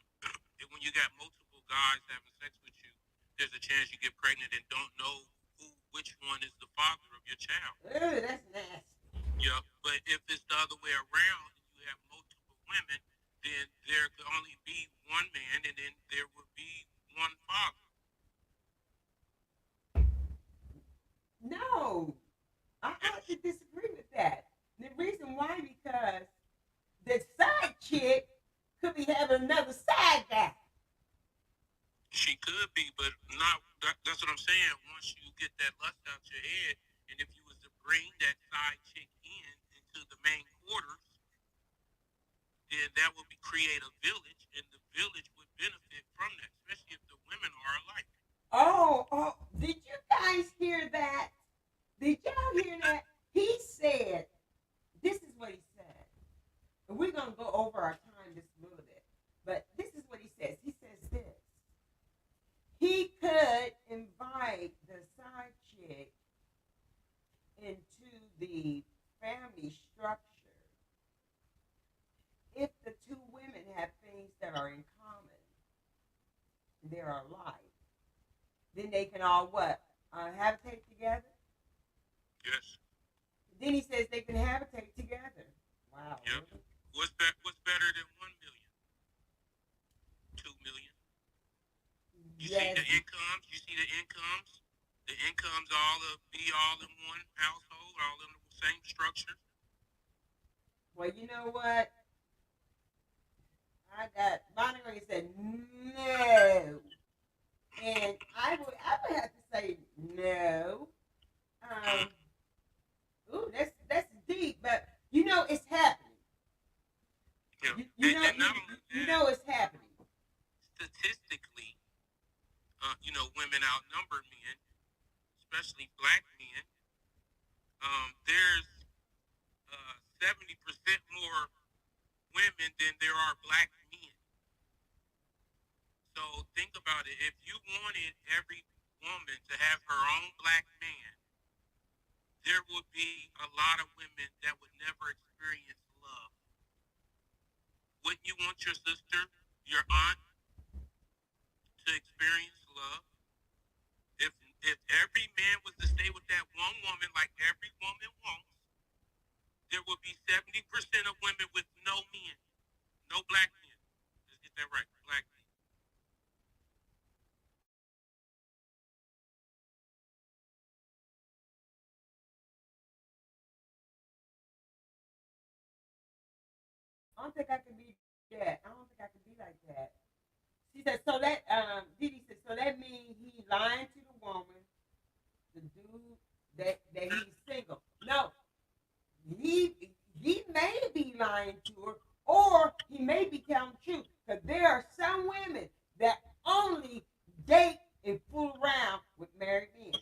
and when you got multiple guys having sex with you, there's a chance you get pregnant and don't know which one is the father of your child. Ooh, that's nasty. Yeah, but if it's the other way around and you have multiple women, then there could only be one man, and then there would be one father. No, I have to disagree with that. The reason why, because the side chick could be having another side guy. She could be, but not. That's what I'm saying. Once you get that lust out your head, and if you was to bring that side chick into the main quarters, then that would create a village, and the village would benefit from that, especially if the women are alike. Oh, did you guys hear that? Did y'all hear that? He said, this is what he said. And we're going to go over our time just a little bit. But this is what he says. He says this. He could invite the side chick into the family structure if the two women have things that are in common. They're alike. Then they can all what? Habitate together? Yes. Then he says they can habitate together. Wow. Yep. Really? What's better than 1 million? 2 million? You Yes. see the incomes? The incomes all be all in one household, all in the same structure. Well, you know what? I got Monica said no. And I would have to say no. That's deep, but you know it's happening. Yeah. You know it's happening. Statistically, women outnumber men, especially black men. There's 70% more women than there are black men. So think about it. If you wanted every woman to have her own black man, there would be a lot of women that would never experience love. Wouldn't you want your sister, your aunt, to experience love? If every man was to stay with that one woman like every woman wants, there would be 70% of women with no men, no black men. Let's get that right, black men. I don't think I can be that. I don't think I can be like that. She said, so that Didi said, so that means he lying to the woman, the dude that he's single. No. He may be lying to her, or he may be telling the truth. Because there are some women that only date and fool around with married men.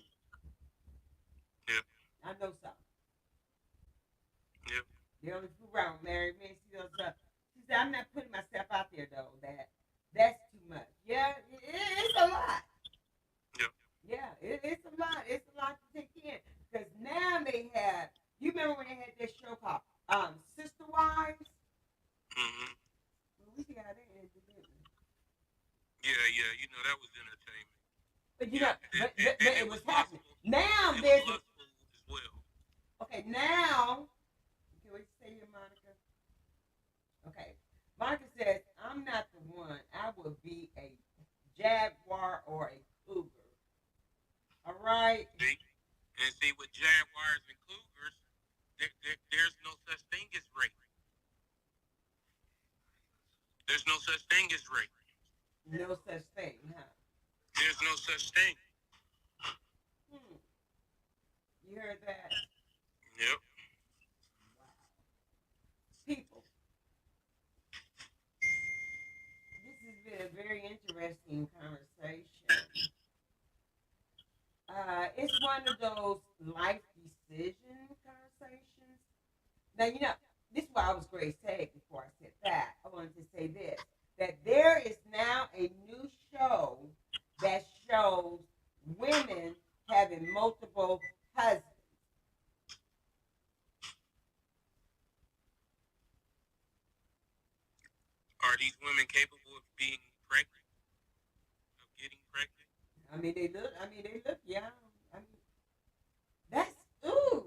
Yep. I know some. Yep. They only fool around with married men. She said, I'm not putting myself out there though. That's too much. Yeah, it's a lot. Yep. Yeah, it's a lot. It's a lot to take in. Because now they have. You remember when they had this show called Sister Wives? Mm-hmm. Well, we got that in, didn't we? Yeah. That was entertainment. But but it was happening. Now it there's was lustful as well. okay. Now, can we say here, Monica? Okay, Monica says I'm not the one. I will be a jaguar or a cougar. All right. See, with jaguars and cougars, there's no such thing as rape. There's no such thing as rape. No such thing, huh? There's no such thing. You heard that? Yep. Wow. People, this has been a very interesting conversation. It's one of those life decision conversations. Now, this is why I was Grace Tag before I said that. I wanted to say this, that there is now a new show that shows women having having multiple husbands? Are these women capable of being pregnant, of getting pregnant? I mean, they look. I mean, they look young. I mean, that's ooh.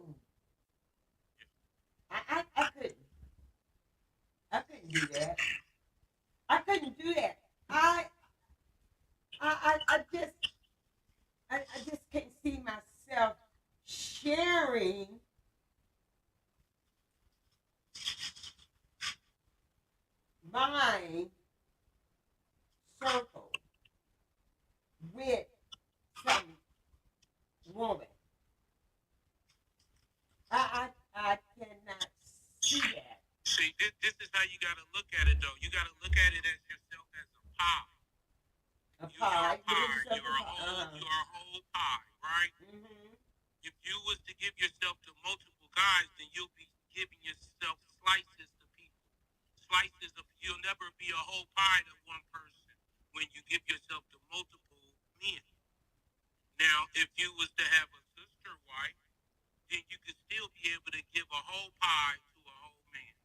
I couldn't. I couldn't do that. I couldn't do that. I I I just can't see myself sharing my circle with some woman. I cannot see that. See, this is how you got to look at it, though. You got to look at it as yourself as a pie. A You're a pie. pie. Give You're a yourself a whole. pie. You're a whole pie, right? Mm-hmm. If you was to give yourself to multiple guys, then you'll be giving yourself slices to people. Slices of you'll never be a whole pie to one person when you give yourself to multiple men. Now, if you was to have a sister wife, then you could still be able to give a whole pie to a whole man.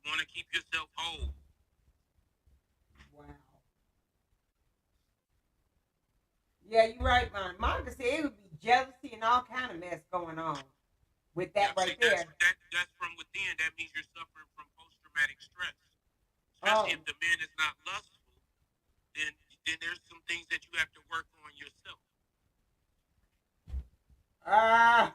You want to keep yourself whole. Wow. Yeah, you're right, man. Monica said it would be jealousy and all kind of mess going on with that Yeah, see, right there. that's from within. That means you're suffering from post-traumatic stress. Oh, Especially if the man is not lustful, then there's some things that you have to work on yourself. ah,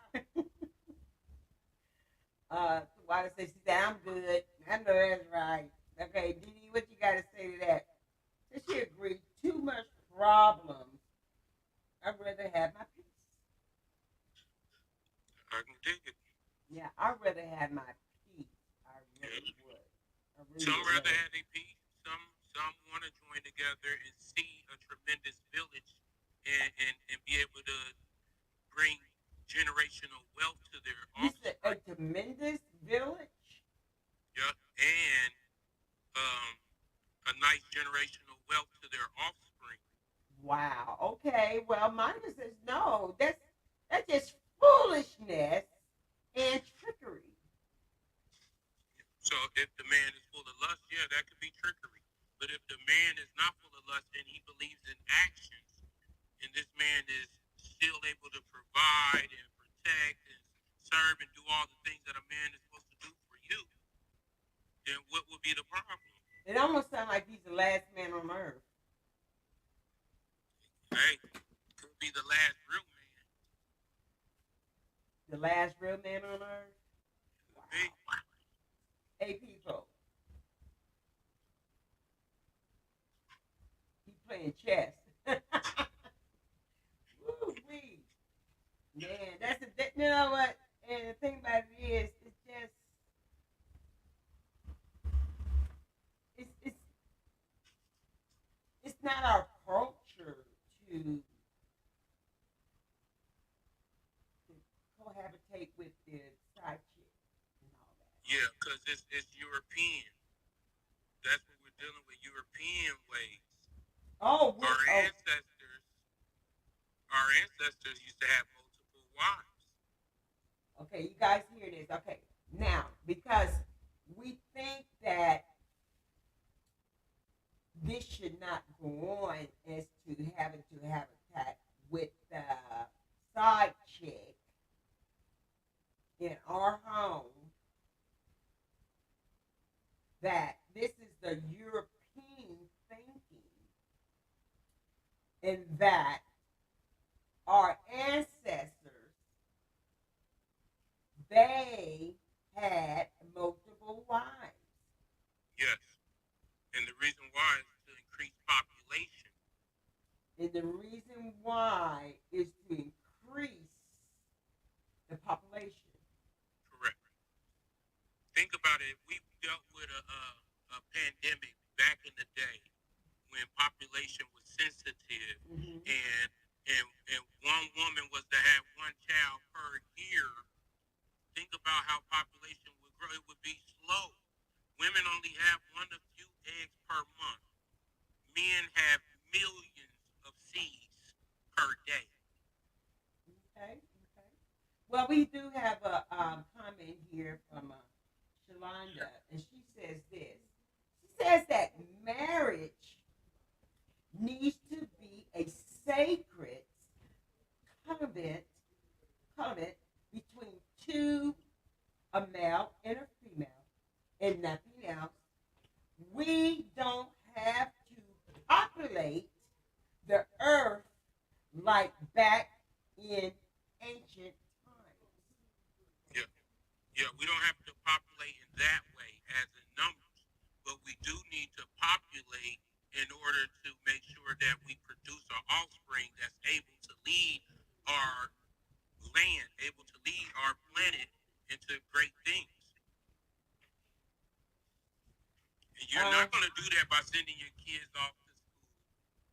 why say she said I'm good. I know that's right. Okay, Didi, what you got to say to that? So she agreed. Too much problems. I'd rather have my peace. I can dig it. Yeah, I'd rather have my peace. I Yeah. really would. I really Some would. rather have a peace. Some want to join together and see a tremendous village and be able to bring generational wealth to their You said a offspring. tremendous village. Yeah, and um, a nice generational wealth to their offspring. Wow. Okay. Well, Monica says no. That's just foolishness and trickery. So if the man is full of lust, yeah, that could be trickery. But if the man is not full of lust and he believes in actions, and this man is still able to provide and protect and serve and do all the things that a man is supposed to do for you, then what would be the problem? It almost sounds like he's the last man on earth. Hey, could be the last real man. The last real man on earth. Wow. Hey, Hey, people. He's playing chess. Woo-wee. Man, you know what? And the thing about it is, it's just, it's, it's not our culture to cohabitate with the side chick and all that. yeah, because it's European. That's what we're dealing with, European ways. Oh, Our oh, ancestors, our ancestors used to have multiple wives. okay, you guys hear this. Okay, now, because we think that this should not go on as to having to have a cat with the side chick in our home, that this is the European thinking, and that our ancestors, they had multiple wives. Yes. And the reason why is to increase population. And the reason why is to increase the population. Correct. Think about it. We dealt with a pandemic back in the day when population was sensitive, Mm-hmm. and one woman was to have one child per year. Think about how population would grow. It would be slow. Women only have one to few eggs per month. Men here from Shalonda, and she says this. She says that marriage needs to be a sacred covenant, covenant between two, a male and a female, and nothing else. We don't have to populate the earth like back in ancient times. Yeah, yeah. We don't have to populate in that way as in numbers, but we do need to populate in order to make sure that we produce an offspring that's able to lead our land, able to lead our planet into great things. And you're not going to do that by sending your kids off to school,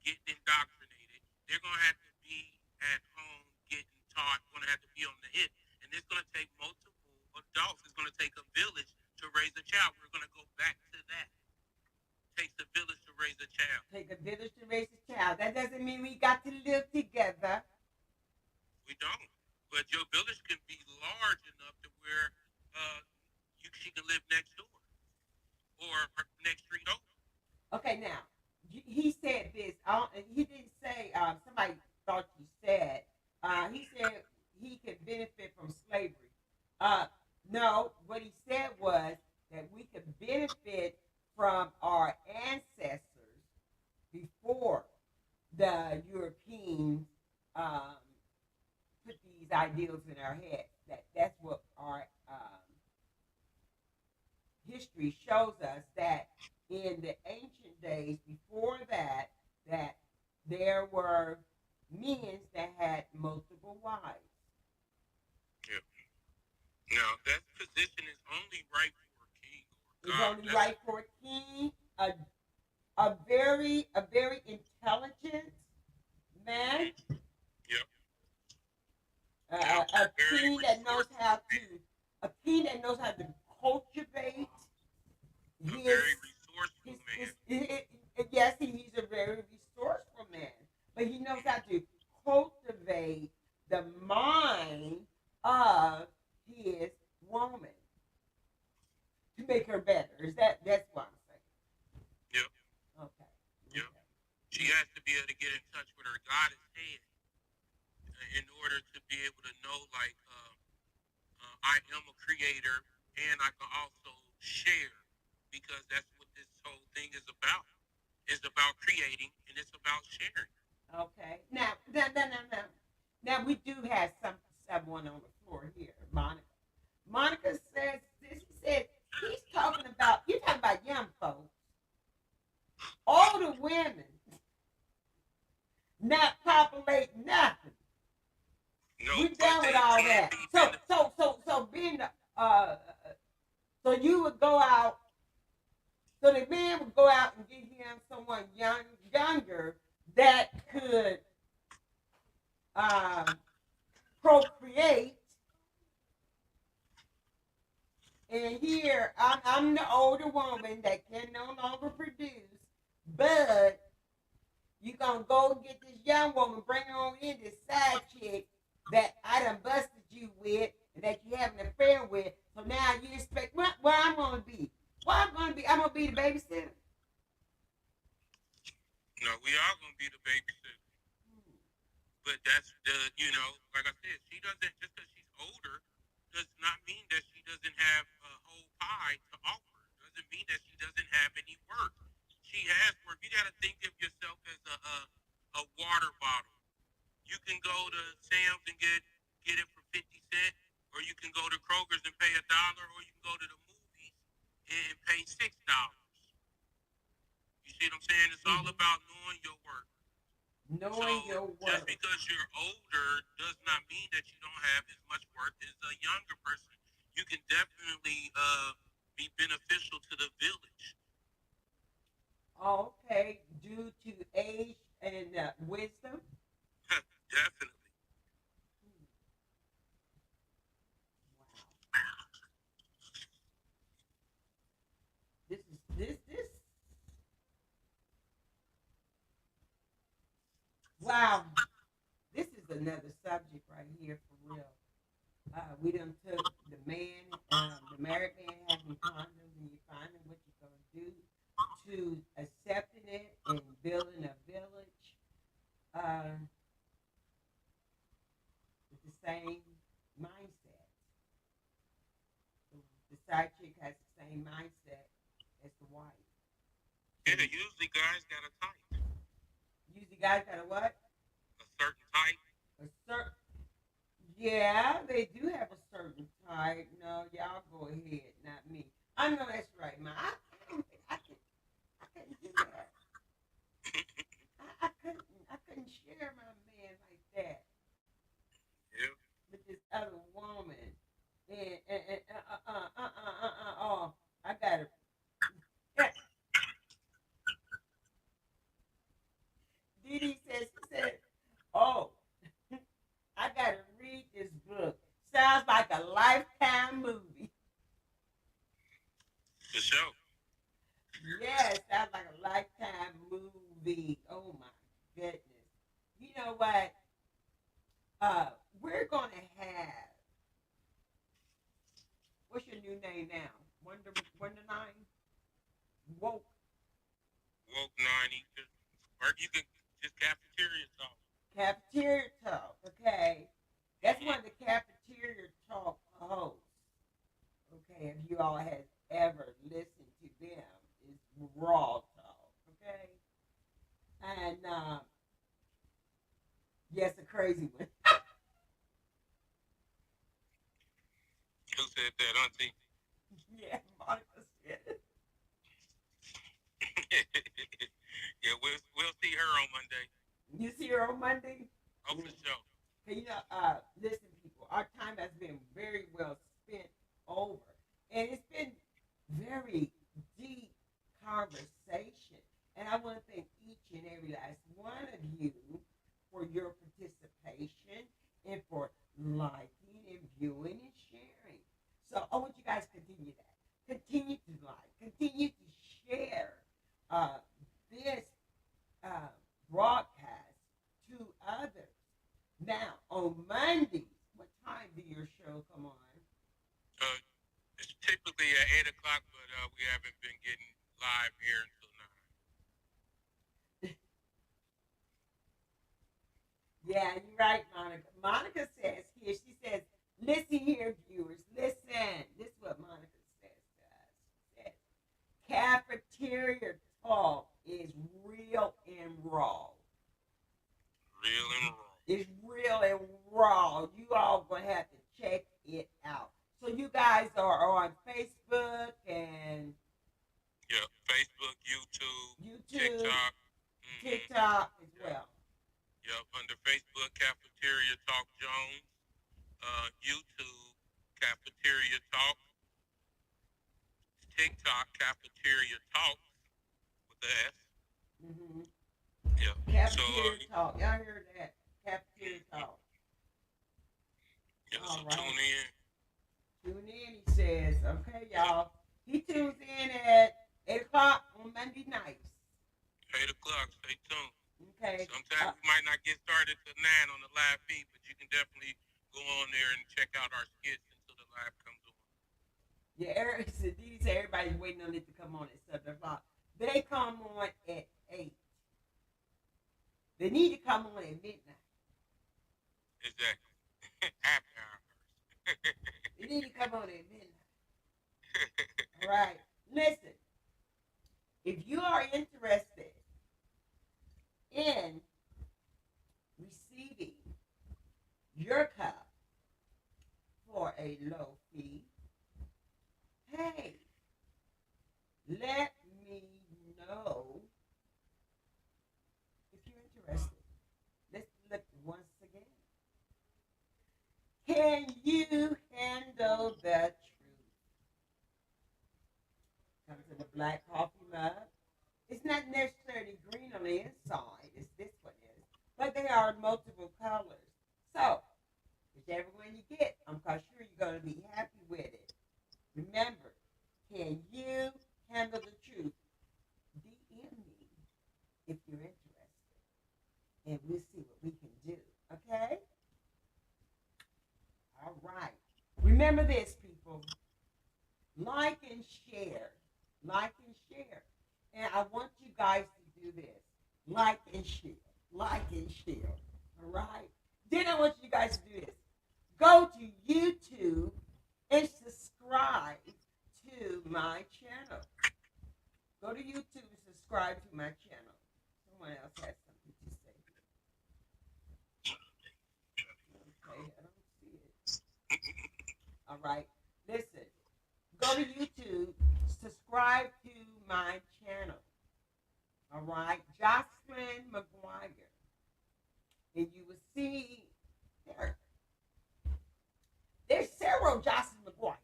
getting indoctrinated. They're going to have to be at home getting taught, going to have to be on the hit. And it's going to take multiple adults. It's going to take a village to raise a child. We're going to go back to that. It takes a village to raise a child. Take a village to raise a child. That doesn't mean we got to live together. We don't. But your village can be large enough to where she can live next door or next street over. Okay, now he said this. He didn't say. Somebody thought you said. He said he could benefit from slavery. No, what he said was that we could benefit from our ancestors before the Europeans put these ideals in our heads. That's what our history shows us, that in the ancient days before that there were men that had multiple wives. Yeah. Now that position is only right for a king or It's God. only right for a king, a very intelligent man. Yep. A king that knows how to cultivate a very resourceful man. yes, he's a very resourceful man, but he knows how to cultivate the mind of his woman to make her better. That's what I'm saying? Yep. Okay. Yep. She has to be able to get in touch with her goddess head in order to be able to know, like, I am a creator and I can also share, because that's what this whole thing is about. It's about creating and it's about sharing. Okay. Now we do have someone on the floor here, Monica. Monica says this. She said you're talking about young folks, older women, not populate nothing. No, We're done with all that. So being so you would go out. So the man would go out and get him someone younger that could procreate. And here I'm the older woman that can no longer produce, but you gonna go get this young woman, bring her on in, this side chick that I done busted you with and that you have an affair with. So now you expect where I'm gonna be? I'm gonna be the babysitter. No, we are gonna be the babysitter. But that's like I said, she doesn't, just because she's older does not mean that she doesn't have a whole pie to offer. Doesn't mean that she doesn't have any work. She has work. You got to think of yourself as a water bottle. You can go to Sam's and get it for 50 cents, or you can go to Kroger's and pay $1, or you can go to the movies and pay $6. You see what I'm saying? It's all about knowing your worth. Knowing your worth. Just because you're older does not mean that you don't have as much worth as a younger person. You can definitely be beneficial to the village. Okay, due to age and wisdom. Definitely. Wow. This. Wow. This is another subject right here for real. We done took the man, the married man having condoms, and you finding what you're gonna do to accepting it and building a village uh, with the same mindset. The side chick has the same mindset as the wife. So Yeah, usually guys got a type, usually guys got a what? a certain type. A certain. Yeah, they do have a certain type. No, y'all go ahead, not me. I know that's right, man. I don't think I couldn't do that. I couldn't share my man like that Yeah. with this other woman. And oh, I gotta. Didi says, she said, oh, I gotta read this book. Sounds like a lifetime movie. For sure. Yeah, it sounds like a lifetime movie. Oh my goodness. You know what? Uh, we're gonna have what's your new name now? Wonder Nine? Woke Woke 90. Or you can just cafeteria talk. Cafeteria Talk. Okay. That's one of the Cafeteria Talk hosts. Okay, if you all has ever listened to them, it's Raw Talk. Okay. And yes, a crazy one. Who said that, Auntie? Yeah, Monica said it. Yeah, we'll see her on Monday. You see her on Monday? Oh, for sure. Hey, listen, people, our time has been very well spent over. And it's been very deep conversation. And I want to thank each and every last one of you for your participation and for liking and viewing and sharing. So I want you guys to continue that. Continue to like, continue to share uh, this uh, broadcast to others. Now, on Mondays, what time do your show come on? Uh, it's typically at 8 o'clock, but we haven't been getting live here until 9. Yeah, you're right, Monica. Monica says here, she says, listen here, viewers, listen. This is what Monica says to us. She says, cafeteria talk is real and raw. Real and raw. It's real and raw. You all gonna have to check it out. So you guys are on Facebook and Yeah, Facebook, YouTube, YouTube, TikTok. TikTok as Yep. well. Yep, under Facebook, Cafeteria Talk Jones. YouTube, Cafeteria Talk. TikTok, Cafeteria Talks with the S. Mm-hmm. Yeah. So, Cafeteria talk. Y'all heard that? Cafeteria talk. yeah, so All right. tune in. Tune in, he says. Okay, y'all. He tunes in at 8 o'clock on Monday nights. 8 o'clock, stay tuned. Okay. Sometimes we might not get started till 9 on the live feed, but you can definitely go on there and check out our skits until the live comes on. Yeah, Eric said, Dee said everybody's waiting on it to come on at 7 o'clock. They come on at 8. They need to come on at midnight. Exactly. Happy hours. They need to come on at midnight. All right. Listen, if you are interested in receiving your cup for a low fee, hey, let me know if you're interested. Let's look once again. Can you handle the truth? Comes in a black coffee mug. It's not necessarily green on the inside, as this one is, but they are multiple colors. So, whichever one you get, I'm quite sure you're going to be happy with it. Remember, can you handle the truth? DM me if you're interested, and we'll see what we can do. Okay? All right. Like and share. Like and share. All right. Then I want you guys to do this. Go to YouTube and subscribe to my channel. Go to YouTube and subscribe to my channel. Someone else has something to say. Okay, I don't see it. All right. Listen. Go to YouTube, subscribe to my channel. All right. Jocelyn McGuire. And you will see there's several Jocelyn McGuire.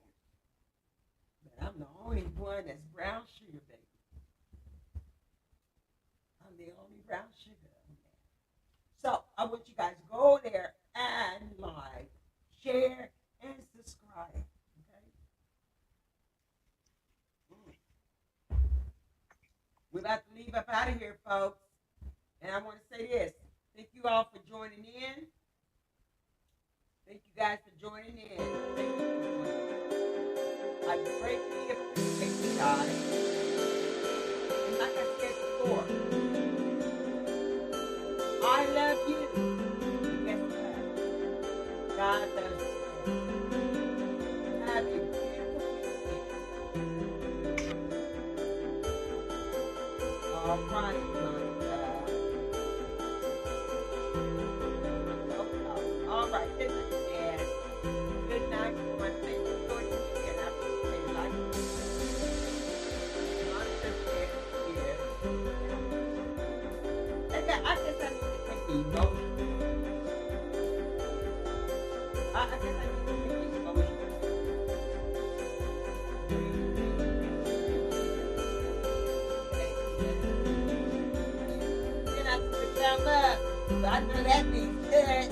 But I'm the only one that's brown sugar, baby. I'm the only brown sugar on there. So I want you guys to go there and like, share, and subscribe. Okay? We're about to leave up out of here, folks. And I want to say this. Thank you all for joining in. Thank you guys for joining in. Thank you for joining in. I greatly appreciate you guys. And like I said before, I love you. And guess what? God loves you. Have a beautiful weekend. All right, all right, good night, Dad. Good night, everyone. Thank you for joining me, and I appreciate it. Like, I guess I need to take the emotion. I guess I need to take the emotion. Then I put down up. So I know that means good.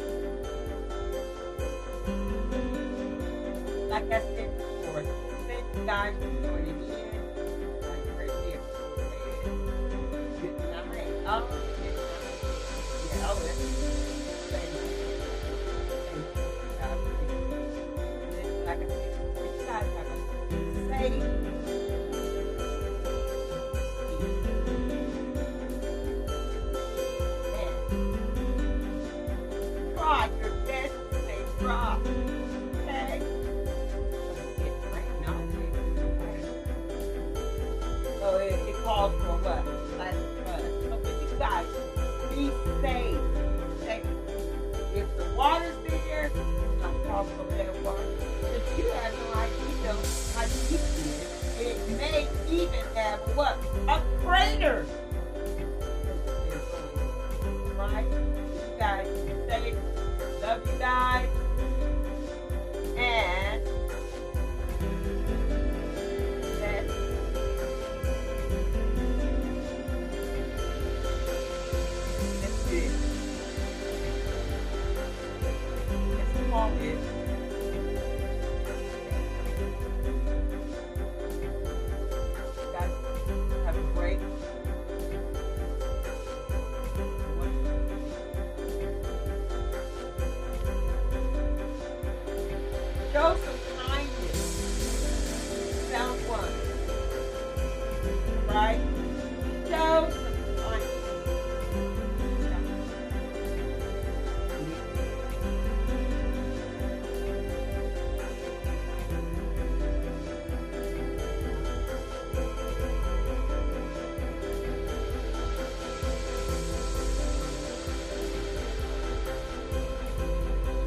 Like I said before, thank you guys for joining in. I greatly appreciate it. Good night. Oh, good night. Yeah, oh, thank you. Thank you. God bless you. Like I said, you guys have a safe and try your best to stay dry. Okay? So it calls for what? So for you guys, be safe. If the water's there, I'm talking about that water. If you have no idea how deep it is, it may even have what? A crater. Right? You guys be safe. Love you guys. And is guys have a great show some kindness. Sound one, right?